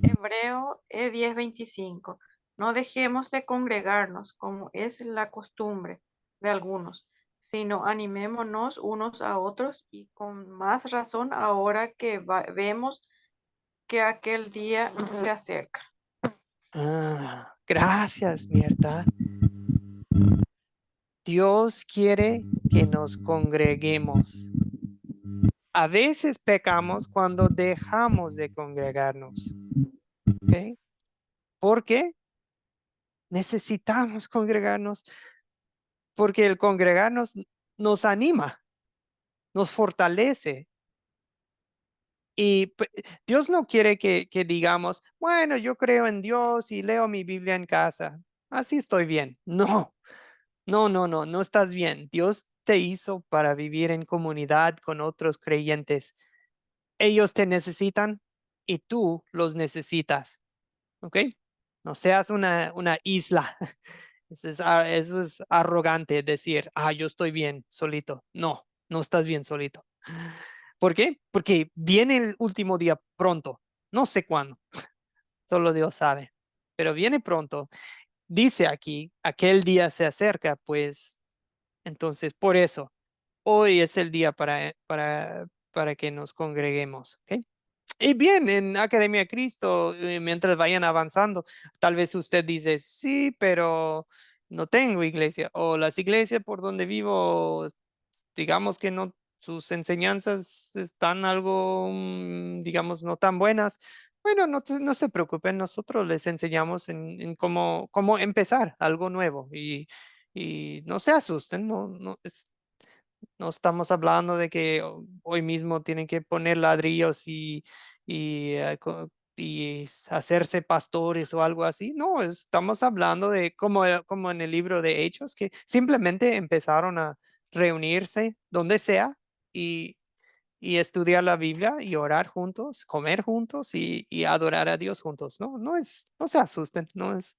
Hebreo 10:25. No dejemos de congregarnos como es la costumbre de algunos, sino animémonos unos a otros y con más razón ahora que vemos que aquel día se acerca. Gracias, Mirta. Dios quiere que nos congreguemos. A veces pecamos cuando dejamos de congregarnos. ¿Ok? ¿Por qué? Necesitamos congregarnos porque el congregarnos nos anima, nos fortalece. Y Dios no quiere que digamos, bueno, yo creo en Dios y leo mi Biblia en casa. Así estoy bien. No estás bien. Dios te hizo para vivir en comunidad con otros creyentes. Ellos te necesitan y tú los necesitas. ¿Ok? No seas una isla. Eso es arrogante decir, yo estoy bien solito. No estás bien solito. ¿Por qué? Porque viene el último día pronto. No sé cuándo. Solo Dios sabe. Pero viene pronto. Dice aquí, aquel día se acerca, pues entonces por eso, hoy es el día para que nos congreguemos. ¿Ok? Y bien, en Academia Cristo, mientras vayan avanzando, tal vez usted dice, sí, pero no tengo iglesia. O las iglesias por donde vivo, digamos que no, sus enseñanzas están algo, digamos, no tan buenas. Bueno, no se preocupen, nosotros les enseñamos en cómo empezar algo nuevo. y no se asusten, no estamos hablando de que hoy mismo tienen que poner ladrillos y hacerse pastores o algo así. No, estamos hablando de como en el libro de Hechos, que simplemente empezaron a reunirse donde sea y estudiar la Biblia y orar juntos, comer juntos y adorar a Dios juntos. No se asusten, no es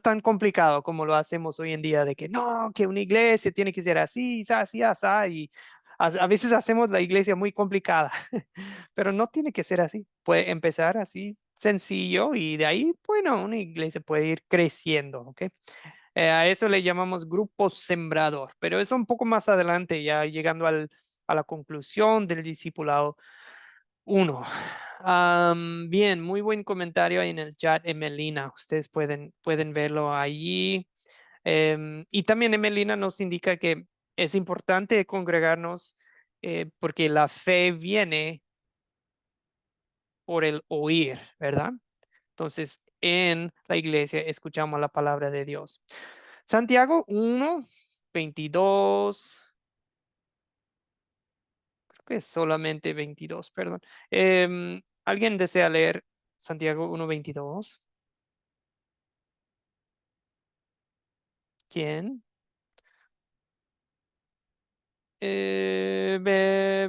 tan complicado como lo hacemos hoy en día de que no, que una iglesia tiene que ser así, así, así, y a veces hacemos la iglesia muy complicada, pero no tiene que ser así. Puede empezar así sencillo y de ahí, bueno, una iglesia puede ir creciendo, ¿ok? A eso le llamamos grupo sembrador, pero eso un poco más adelante, ya llegando a la conclusión del discipulado 1. Bien, muy buen comentario ahí en el chat, Emelina. Ustedes pueden verlo allí. Y también Emelina nos indica que es importante congregarnos porque la fe viene por el oír, ¿verdad? Entonces, en la iglesia escuchamos la palabra de Dios. Santiago 1:22. Creo que es solamente 22, perdón. ¿Alguien desea leer Santiago 1:22? ¿Quién?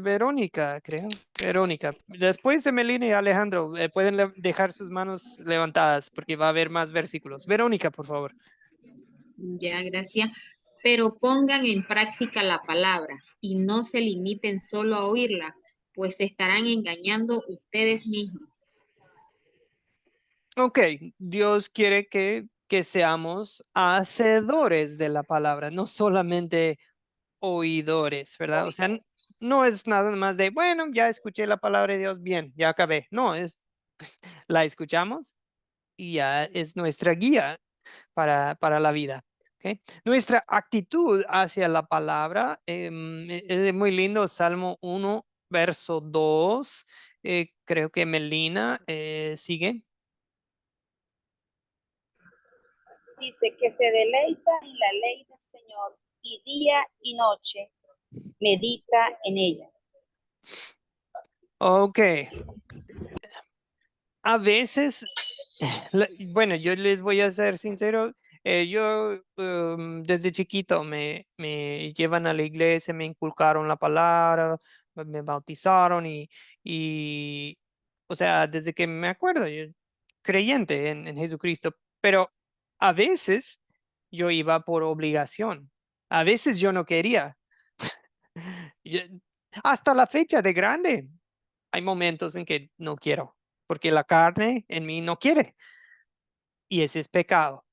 Verónica, creo. Verónica. Después de Melina y Alejandro, pueden dejar sus manos levantadas porque va a haber más versículos. Verónica, por favor. Ya, gracias. Pero pongan en práctica la palabra y no se limiten solo a oírla, pues se estarán engañando ustedes mismos. Ok, Dios quiere que seamos hacedores de la palabra, no solamente oidores, ¿verdad? O sea, no es nada más de, bueno, ya escuché la palabra de Dios, bien, ya acabé. No, pues, la escuchamos y ya es nuestra guía para la vida. ¿Ok? Nuestra actitud hacia la palabra es muy lindo. Salmo 1, verso 2. Creo que Melina sigue. Dice que se deleita en la ley del Señor y día y noche medita en ella. Ok. A veces, bueno, yo les voy a ser sincero, yo desde chiquito me llevan a la iglesia, me inculcaron la palabra, me bautizaron y, o sea, desde que me acuerdo, yo creyente en Jesucristo, pero a veces yo iba por obligación, a veces yo no quería. Yo- Hasta la fecha de grande, hay momentos en que no quiero, porque la carne en mí no quiere, y ese es pecado.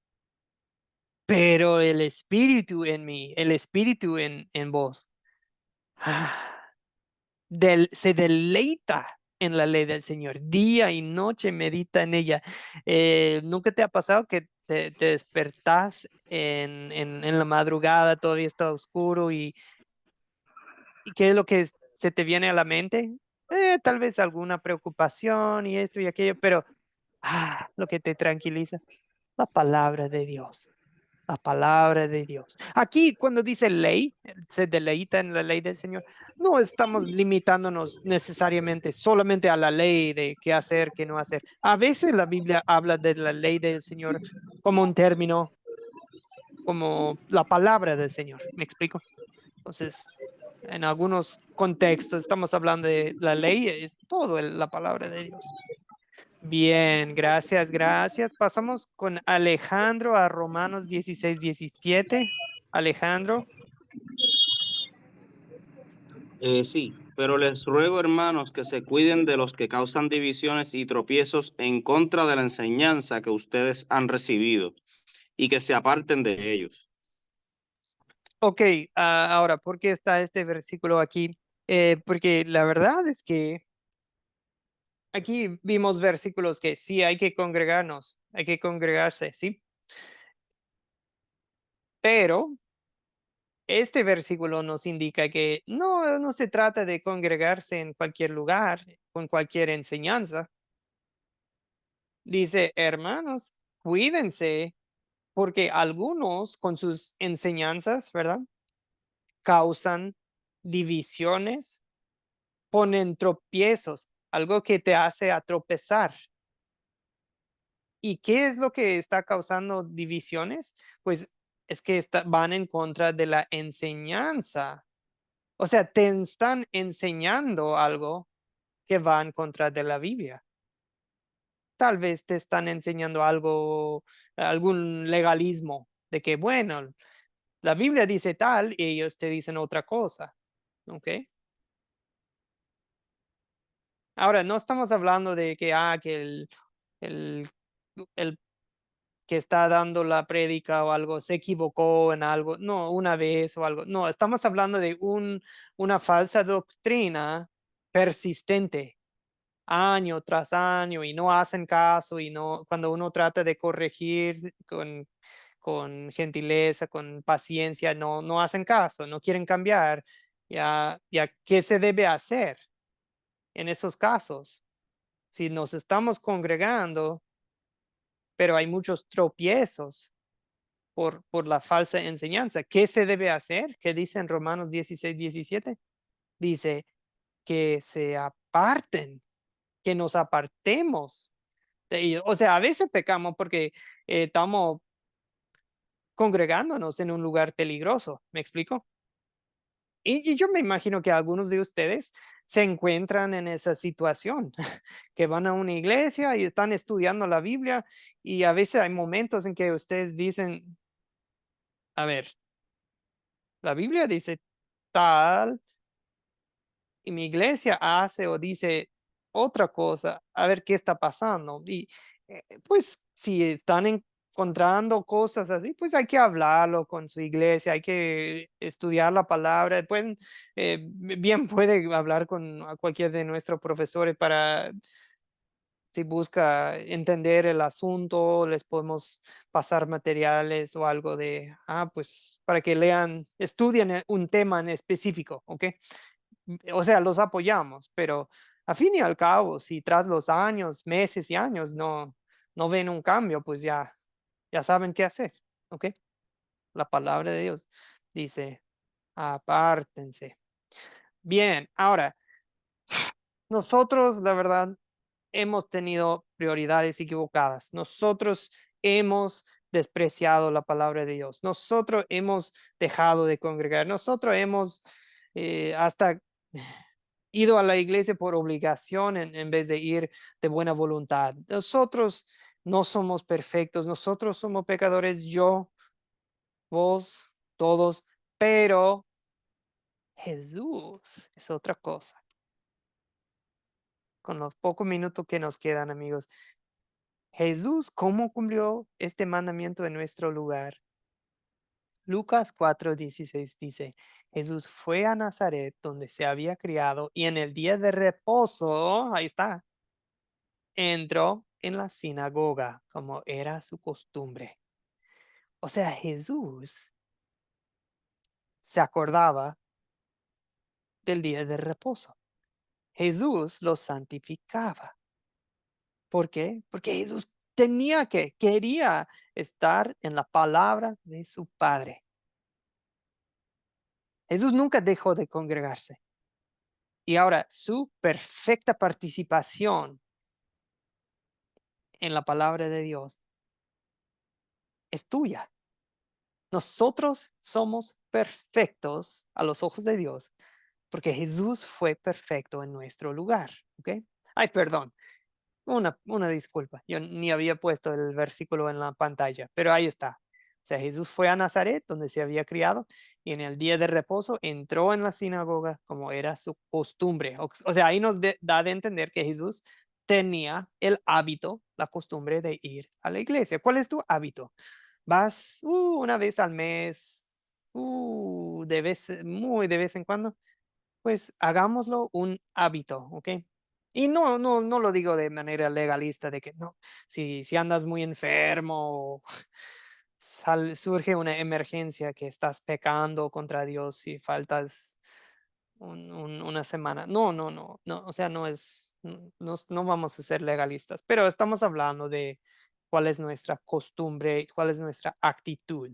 Pero el espíritu en mí, el espíritu en vos, se deleita en la ley del Señor, día y noche medita en ella. ¿Nunca te ha pasado que te despertás en la madrugada, todavía está oscuro y qué es lo que se te viene a la mente? Tal vez alguna preocupación y esto y aquello, pero lo que te tranquiliza, la palabra de Dios. La palabra de Dios. Aquí cuando dice ley, se deleita en la ley del Señor, no estamos limitándonos necesariamente solamente a la ley de qué hacer, qué no hacer. A veces la Biblia habla de la ley del Señor como un término, como la palabra del Señor. ¿Me explico? Entonces, en algunos contextos estamos hablando de la ley, es todo la palabra de Dios. Bien, gracias, gracias. Pasamos con Alejandro a Romanos 16:17. Alejandro. Sí, pero les ruego, hermanos, que se cuiden de los que causan divisiones y tropiezos en contra de la enseñanza que ustedes han recibido y que se aparten de ellos. Ok, ahora, ¿por qué está este versículo aquí? Porque la verdad es que aquí vimos versículos que sí hay que congregarnos, hay que congregarse, ¿sí? Pero este versículo nos indica que no se trata de congregarse en cualquier lugar, con cualquier enseñanza. Dice, hermanos, cuídense porque algunos con sus enseñanzas, ¿verdad? Causan divisiones, ponen tropiezos, algo que te hace a tropezar. ¿Y qué es lo que está causando divisiones? Pues es que van en contra de la enseñanza. O sea, te están enseñando algo que va en contra de la Biblia. Tal vez te están enseñando algo, algún legalismo de que, bueno, la Biblia dice tal y ellos te dicen otra cosa. ¿Ok? Ahora, no estamos hablando de que, que el, el que está dando la prédica o algo se equivocó en algo, no, una vez o algo. No, estamos hablando de una falsa doctrina persistente, año tras año, y no hacen caso, y no, cuando uno trata de corregir con gentileza, con paciencia, no hacen caso, no quieren cambiar. Ya, ¿qué se debe hacer en esos casos? Si nos estamos congregando, pero hay muchos tropiezos por la falsa enseñanza, ¿qué se debe hacer? ¿Qué dice en Romanos 16:17? Dice que se aparten, que nos apartemos de ellos. O sea, a veces pecamos porque estamos congregándonos en un lugar peligroso. ¿Me explico? Y yo me imagino que algunos de ustedes se encuentran en esa situación, que van a una iglesia y están estudiando la Biblia, y a veces hay momentos en que ustedes dicen, a ver, la Biblia dice tal y mi iglesia hace o dice otra cosa, a ver qué está pasando. Y pues si están encontrando cosas así, pues hay que hablarlo con su iglesia, hay que estudiar la palabra. Pueden, bien puede hablar con a cualquier de nuestros profesores para, si busca entender el asunto, les podemos pasar materiales o algo de, pues para que lean, estudien un tema en específico, ¿ok? O sea, los apoyamos, pero a fin y al cabo, si tras los años, meses y años no ven un cambio, pues ya saben qué hacer, ¿ok? La palabra de Dios dice, apártense. Bien, ahora, nosotros, la verdad, hemos tenido prioridades equivocadas. Nosotros hemos despreciado la palabra de Dios. Nosotros hemos dejado de congregar. Nosotros hemos hasta ido a la iglesia por obligación en vez de ir de buena voluntad. Nosotros no somos perfectos. Nosotros somos pecadores. Yo, vos, todos. Pero Jesús es otra cosa. Con los pocos minutos que nos quedan, amigos. Jesús, ¿cómo cumplió este mandamiento en nuestro lugar? Lucas 4:16 dice, Jesús fue a Nazaret donde se había criado y en el día de reposo, ahí está, entró en la sinagoga como era su costumbre. O sea, Jesús se acordaba del día de reposo. Jesús lo santificaba. ¿Por qué? Porque Jesús quería estar en la palabra de su Padre. Jesús nunca dejó de congregarse. Y ahora su perfecta participación en la palabra de Dios es tuya. Nosotros somos perfectos a los ojos de Dios porque Jesús fue perfecto en nuestro lugar. ¿Ok? Ay, perdón. Una disculpa. Yo ni había puesto el versículo en la pantalla, pero ahí está. O sea, Jesús fue a Nazaret, donde se había criado, y en el día de reposo entró en la sinagoga como era su costumbre. O sea, ahí nos da de entender que Jesús tenía el hábito, la costumbre de ir a la iglesia. ¿Cuál es tu hábito? ¿Vas una vez al mes? Muy de vez en cuando. Pues hagámoslo un hábito, ¿ok? Y no lo digo de manera legalista de que no, si andas muy enfermo o surge una emergencia que estás pecando contra Dios y faltas una semana. No, o sea, no vamos a ser legalistas, pero estamos hablando de cuál es nuestra costumbre, cuál es nuestra actitud,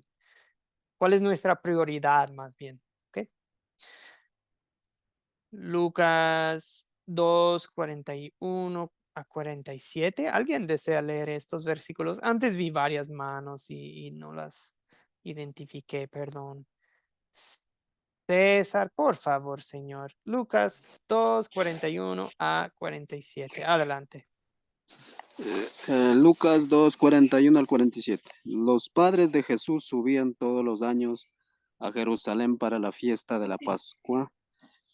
cuál es nuestra prioridad más bien. ¿Ok? Lucas 2, 41 a 47. ¿Alguien desea leer estos versículos? Antes vi varias manos y no las identifiqué, perdón. César, por favor, señor. Lucas 2, 41 a 47. Adelante. Lucas 2, 41 al 47. Los padres de Jesús subían todos los años a Jerusalén para la fiesta de la Pascua.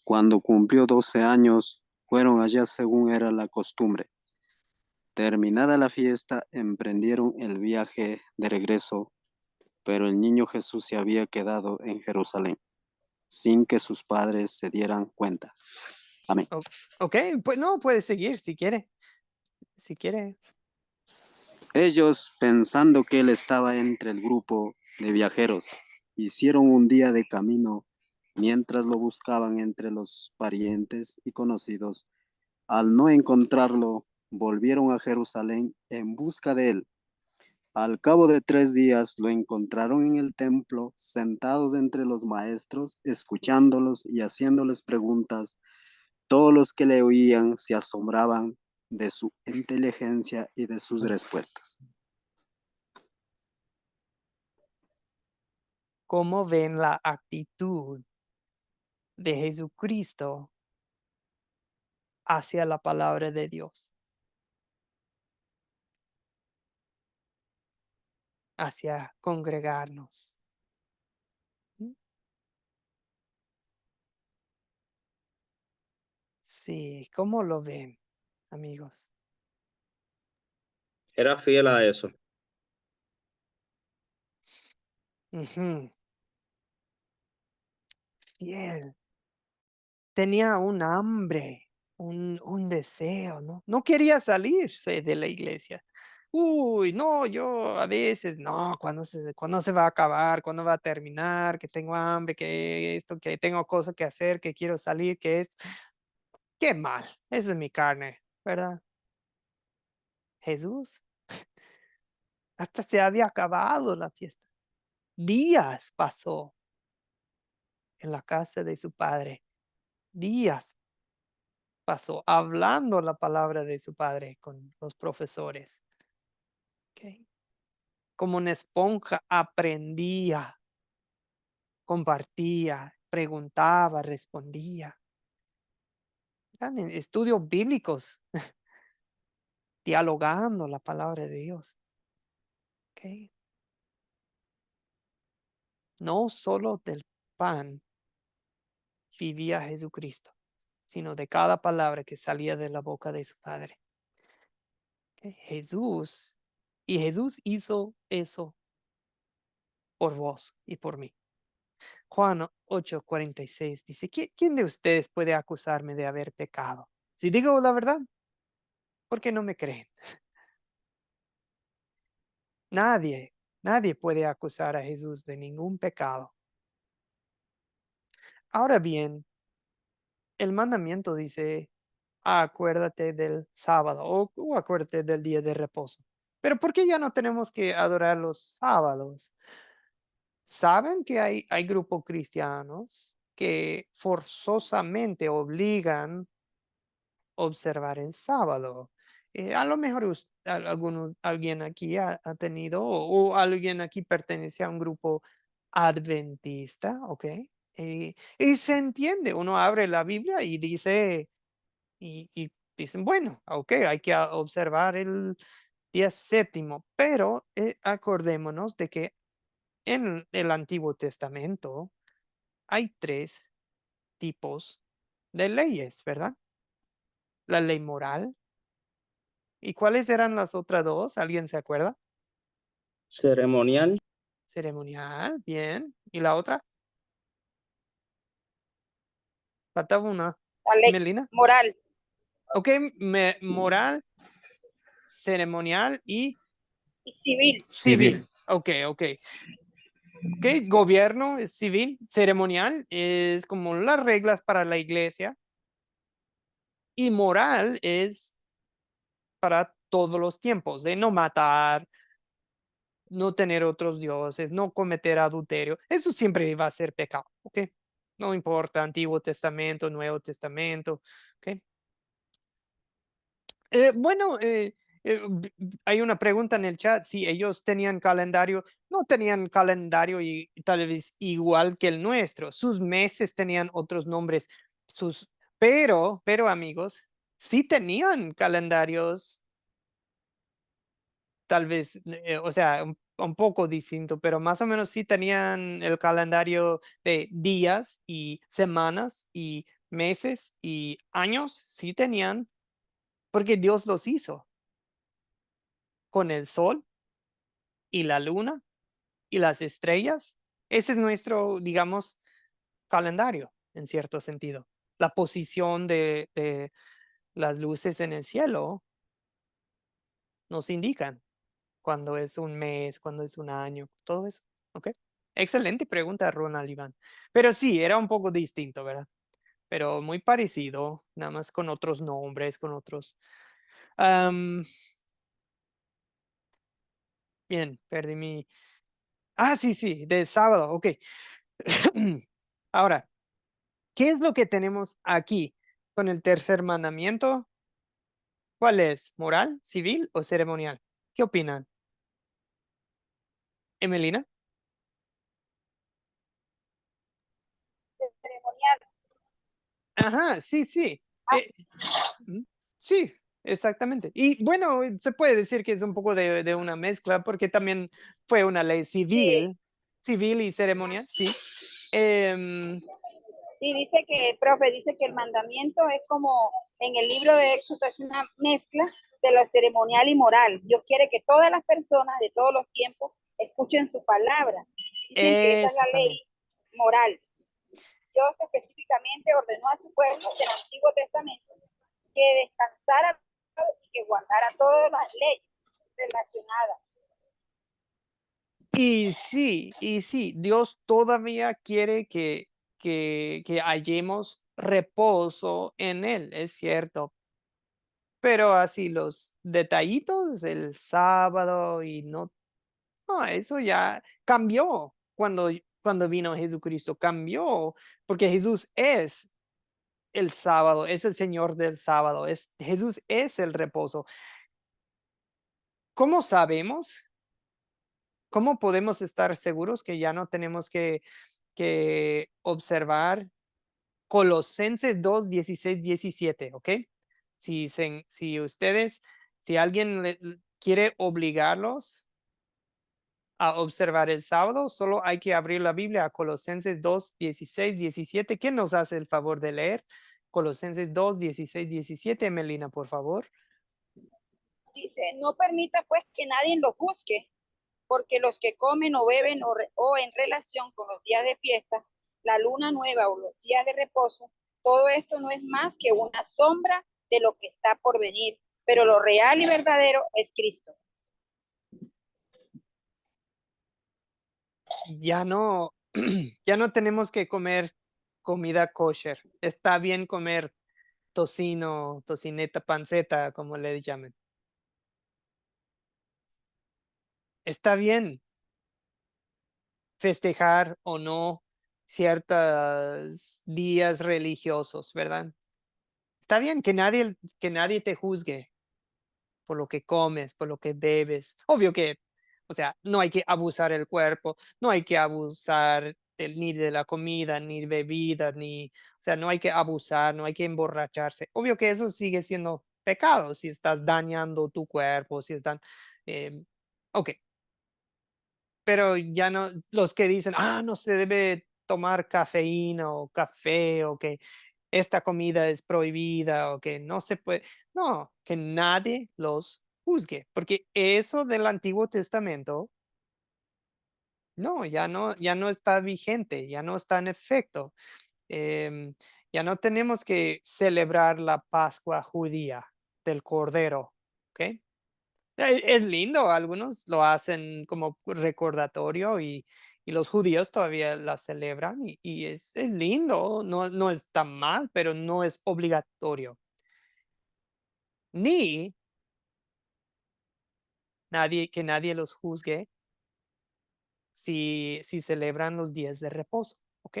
Cuando cumplió 12 años, fueron allá según era la costumbre. Terminada la fiesta, emprendieron el viaje de regreso, pero el niño Jesús se había quedado en Jerusalén, sin que sus padres se dieran cuenta. Amén. Ok, pues no, puede seguir si quiere. Si quiere. Ellos, pensando que él estaba entre el grupo de viajeros, hicieron un día de camino mientras lo buscaban entre los parientes y conocidos. Al no encontrarlo, volvieron a Jerusalén en busca de él. Al cabo de 3 días lo encontraron en el templo, sentados entre los maestros, escuchándolos y haciéndoles preguntas. Todos los que le oían se asombraban de su inteligencia y de sus respuestas. ¿Cómo ven la actitud de Jesucristo hacia la palabra de Dios? Hacia congregarnos. Sí, ¿cómo lo ven, amigos? Era fiel a eso. Ujú. Fiel. Tenía un hambre, un deseo, ¿no? No quería salirse de la iglesia. Uy, no, yo a veces, no, cuando se va a acabar, cuándo va a terminar, que tengo hambre, que esto, que tengo cosas que hacer, que quiero salir, que es, qué mal, esa es mi carne, ¿verdad? Jesús, hasta se había acabado la fiesta. Días pasó en la casa de su padre, días pasó hablando la palabra de su padre con los profesores. ¿Okay? Como una esponja aprendía, compartía, preguntaba, respondía. Eran estudios bíblicos, dialogando la palabra de Dios. ¿Okay? No solo del pan vivía Jesucristo, sino de cada palabra que salía de la boca de su Padre. ¿Okay? Jesús hizo eso por vos y por mí. Juan 8:46 dice, ¿quién de ustedes puede acusarme de haber pecado? Si digo la verdad, ¿por qué no me creen? Nadie puede acusar a Jesús de ningún pecado. Ahora bien, el mandamiento dice, acuérdate del sábado o acuérdate del día de reposo. Pero ¿por qué ya no tenemos que adorar los sábados? ¿Saben que hay grupos cristianos que forzosamente obligan observar el sábado? A lo mejor alguien aquí ha tenido o alguien aquí pertenece a un grupo adventista, ¿ok? Y se entiende, uno abre la Biblia y dice, y dicen, bueno, ok, hay que observar el día séptimo, pero acordémonos de que en el Antiguo Testamento hay 3 tipos de leyes, ¿verdad? La ley moral. ¿Y cuáles eran las otras 2? ¿Alguien se acuerda? Ceremonial. Ceremonial, bien. ¿Y la otra? Faltaba una. La ley Melina. moral. Ok, moral, ceremonial y Civil. civil. Ok. Gobierno es civil, ceremonial es como las reglas para la iglesia y moral es para todos los tiempos, de no matar, no tener otros dioses, no cometer adulterio. Eso siempre va a ser pecado, ¿ok? No importa Antiguo Testamento, Nuevo Testamento, ¿ok? Bueno, hay una pregunta en el chat, si ellos tenían calendario, no tenían calendario y tal vez igual que el nuestro, sus meses tenían otros nombres, pero amigos, sí tenían calendarios, tal vez, o sea, un poco distinto, pero más o menos sí tenían el calendario de días y semanas y meses y años, sí tenían, porque Dios los hizo con el sol y la luna y las estrellas. Ese es nuestro, digamos, calendario, en cierto sentido. La posición de las luces en el cielo nos indican cuando es un mes, cuando es un año, todo eso. ¿Ok? Excelente pregunta, Ronald Iván. Pero sí, era un poco distinto, ¿verdad? Pero muy parecido, nada más con otros nombres, con otros. Bien, perdí mi. Ah, sí, de sábado, ok. Ahora, ¿qué es lo que tenemos aquí con el tercer mandamiento? ¿Cuál es? ¿Moral, civil o ceremonial? ¿Qué opinan? Emelina. Ceremonial. Ajá, sí. Ah. Sí, exactamente. Y bueno, se puede decir que es un poco de una mezcla porque también fue una ley civil y ceremonial, sí. Sí, dice que, profe, dice que el mandamiento es como en el libro de Éxodo, es una mezcla de lo ceremonial y moral. Dios quiere que todas las personas de todos los tiempos escuchen su palabra. Dicen que esa es la ley moral. Dios específicamente ordenó a su pueblo del Antiguo Testamento que descansara y que guardara todas las leyes relacionadas. Y sí, Dios todavía quiere que hallemos reposo en Él, es cierto. Pero así los detallitos, el sábado y no, eso ya cambió cuando vino Jesucristo, cambió, porque Jesús es el sábado, es el Señor del sábado, Jesús es el reposo. ¿Cómo sabemos? ¿Cómo podemos estar seguros que ya no tenemos que observar Colosenses 2, 16, 17, ¿ok? Si alguien quiere obligarlos a observar el sábado, solo hay que abrir la Biblia a Colosenses 2, 16, 17. ¿Quién nos hace el favor de leer? Colosenses 2, 16, 17, Melina, por favor. Dice, no permita pues que nadie lo juzgue, porque los que comen o beben o en relación con los días de fiesta, la luna nueva o los días de reposo, todo esto no es más que una sombra de lo que está por venir, pero lo real y verdadero es Cristo. Ya no tenemos que comer comida kosher. Está bien comer tocino, tocineta, panceta, como le llamen. Está bien festejar o no ciertos días religiosos, ¿verdad? Está bien que nadie te juzgue por lo que comes, por lo que bebes. Obvio que, o sea, no hay que abusar el cuerpo, no hay que abusar ni de la comida, ni bebida, o sea, no hay que abusar, no hay que emborracharse. Obvio que eso sigue siendo pecado si estás dañando tu cuerpo, si están, ok. Pero ya no, los que dicen, no se debe tomar cafeína o café o que esta comida es prohibida o que no se puede, no, que nadie los juzgue, porque eso del Antiguo Testamento, no, ya no está vigente, ya no está en efecto. Em, ya no tenemos que celebrar la Pascua judía del Cordero, ¿ok? Es lindo, algunos lo hacen como recordatorio y los judíos todavía la celebran y es lindo, no está mal, pero no es obligatorio. Ni que nadie los juzgue si celebran los días de reposo, ¿ok?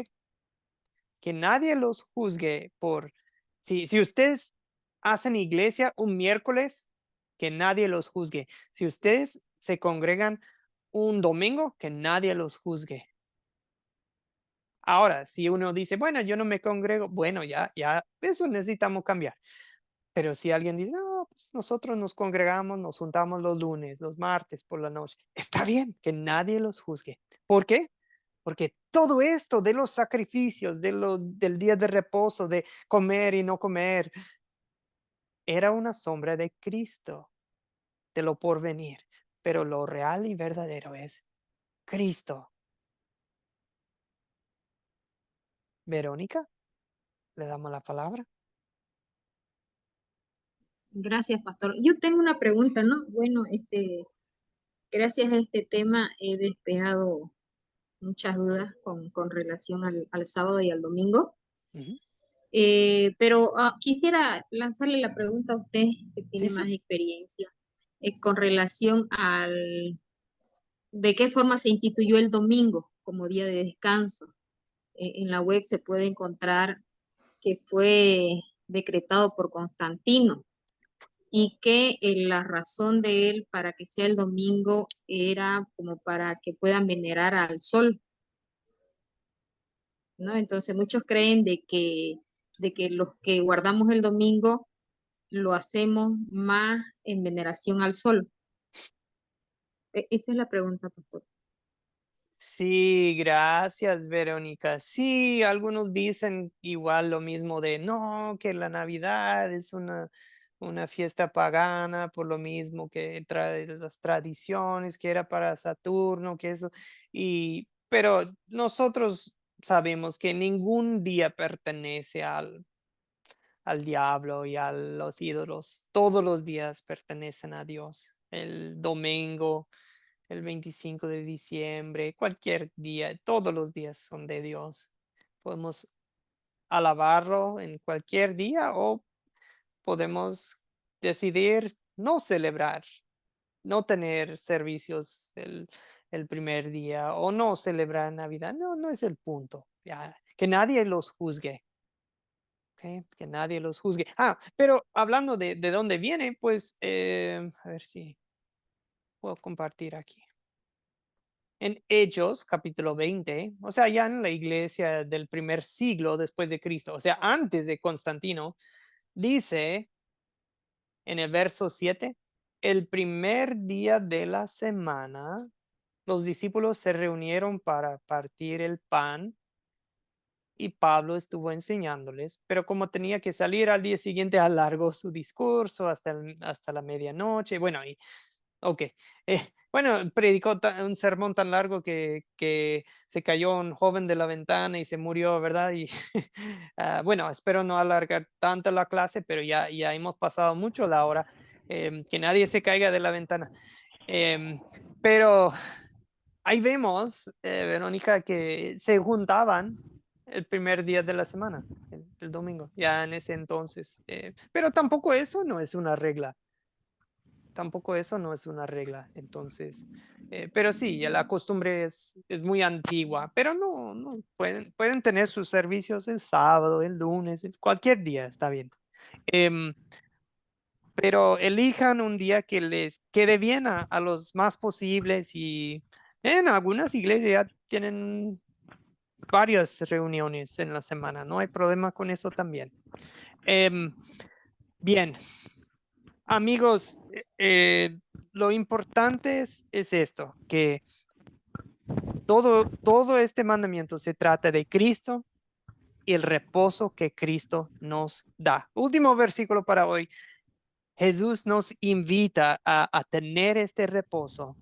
Que nadie los juzgue por, si ustedes hacen iglesia un miércoles, que nadie los juzgue. Si ustedes se congregan un domingo, que nadie los juzgue. Ahora, si uno dice, bueno, yo no me congrego, bueno, ya, eso necesitamos cambiar. Pero si alguien dice, no, pues nosotros nos congregamos, nos juntamos los lunes, los martes por la noche, está bien, que nadie los juzgue. ¿Por qué? Porque todo esto de los sacrificios, del día de reposo, de comer y no comer, era una sombra de Cristo, de lo porvenir. Pero lo real y verdadero es Cristo. Verónica, le damos la palabra. Gracias, pastor. Yo tengo una pregunta, ¿no? Bueno, gracias a este tema he despejado muchas dudas con relación al sábado y al domingo. Ujú. Pero quisiera lanzarle la pregunta a usted que tiene Sí, más sí. experiencia con relación de qué forma se instituyó el domingo como día de descanso. En la web se puede encontrar que fue decretado por Constantino y que la razón de él para que sea el domingo era como para que puedan venerar al sol, ¿no? Entonces muchos creen de que los que guardamos el domingo lo hacemos más en veneración al sol. Esa es la pregunta, pastor. Sí, gracias, Verónica. Sí, algunos dicen igual lo mismo de no, que la Navidad es una fiesta pagana, por lo mismo que trae las tradiciones, que era para Saturno, que eso. Pero nosotros sabemos que ningún día pertenece al diablo y a los ídolos. Todos los días pertenecen a Dios. El domingo, el 25 de diciembre, cualquier día, todos los días son de Dios. Podemos alabarlo en cualquier día o podemos decidir no celebrar, no tener servicios el primer día o no celebrar Navidad. No, no es el punto. Ya, que nadie los juzgue. ¿Ok? Que nadie los juzgue. Pero hablando de dónde viene, pues a ver si puedo compartir aquí. En Hechos, capítulo 20, o sea, ya en la iglesia del primer siglo después de Cristo, o sea, antes de Constantino, dice en el verso 7, el primer día de la semana, los discípulos se reunieron para partir el pan y Pablo estuvo enseñándoles, pero como tenía que salir al día siguiente, alargó su discurso hasta la medianoche. Bueno, ok. Bueno, predicó un sermón tan largo que se cayó un joven de la ventana y se murió, ¿verdad? Y bueno, espero no alargar tanto la clase, pero ya hemos pasado mucho la hora. Que nadie se caiga de la ventana. Pero ahí vemos, Verónica, que se juntaban el primer día de la semana, el domingo, ya en ese entonces. Pero tampoco eso no es una regla. Tampoco eso no es una regla. Entonces, pero sí, ya la costumbre es muy antigua, pero no pueden tener sus servicios el sábado, el lunes, cualquier día, está bien. Pero elijan un día que les quede bien a los más posibles y en algunas iglesias ya tienen varias reuniones en la semana, no hay problema con eso también. Bien, amigos, lo importante es esto, que todo este mandamiento se trata de Cristo y el reposo que Cristo nos da. Último versículo para hoy. Jesús nos invita a tener este reposo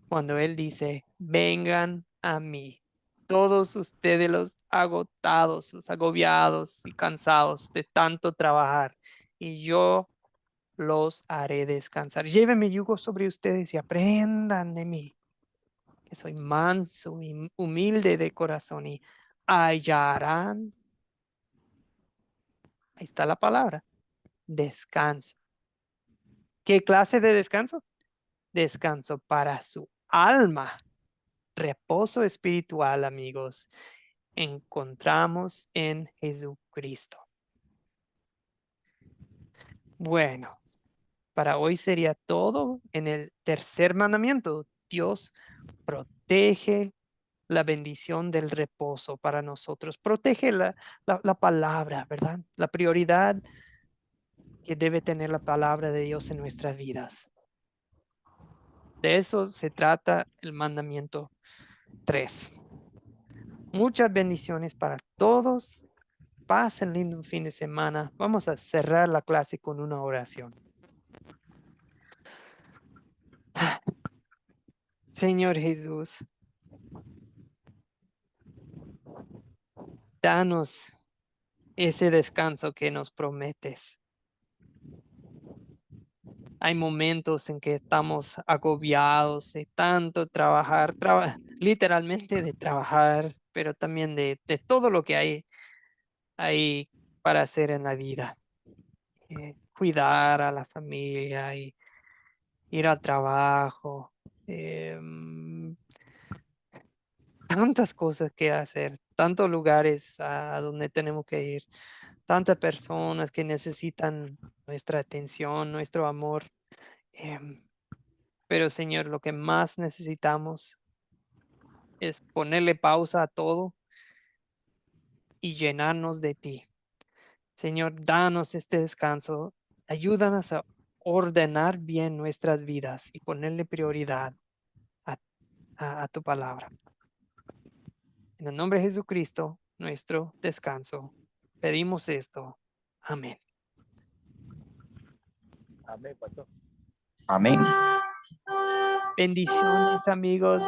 cuando Él dice, vengan a mí, todos ustedes los agotados, los agobiados y cansados de tanto trabajar, y yo los haré descansar. Lleven mi yugo sobre ustedes y aprendan de mí, que soy manso y humilde de corazón, y hallarán, ahí está la palabra, descanso. ¿Qué clase de descanso? Descanso para su alma reposo espiritual, amigos, encontramos en Jesucristo. Bueno, para hoy sería todo. En el tercer mandamiento, Dios protege la bendición del reposo para nosotros. Protege la palabra, ¿verdad? La prioridad que debe tener la palabra de Dios en nuestras vidas. De eso se trata el mandamiento 3. Muchas bendiciones para todos. Pasen lindo fin de semana. Vamos a cerrar la clase con una oración. Señor Jesús, danos ese descanso que nos prometes. Hay momentos en que estamos agobiados de tanto trabajar, literalmente de trabajar, pero también de todo lo que hay para hacer en la vida. Cuidar a la familia y ir al trabajo. Tantas cosas que hacer, tantos lugares a donde tenemos que ir, tantas personas que necesitan nuestra atención, nuestro amor. Pero Señor, lo que más necesitamos es ponerle pausa a todo y llenarnos de ti. Señor, danos este descanso. Ayúdanos a ordenar bien nuestras vidas y ponerle prioridad a tu palabra. En el nombre de Jesucristo, nuestro descanso, pedimos esto. Amén. Amén, pastor. Amén. Bendiciones, amigos.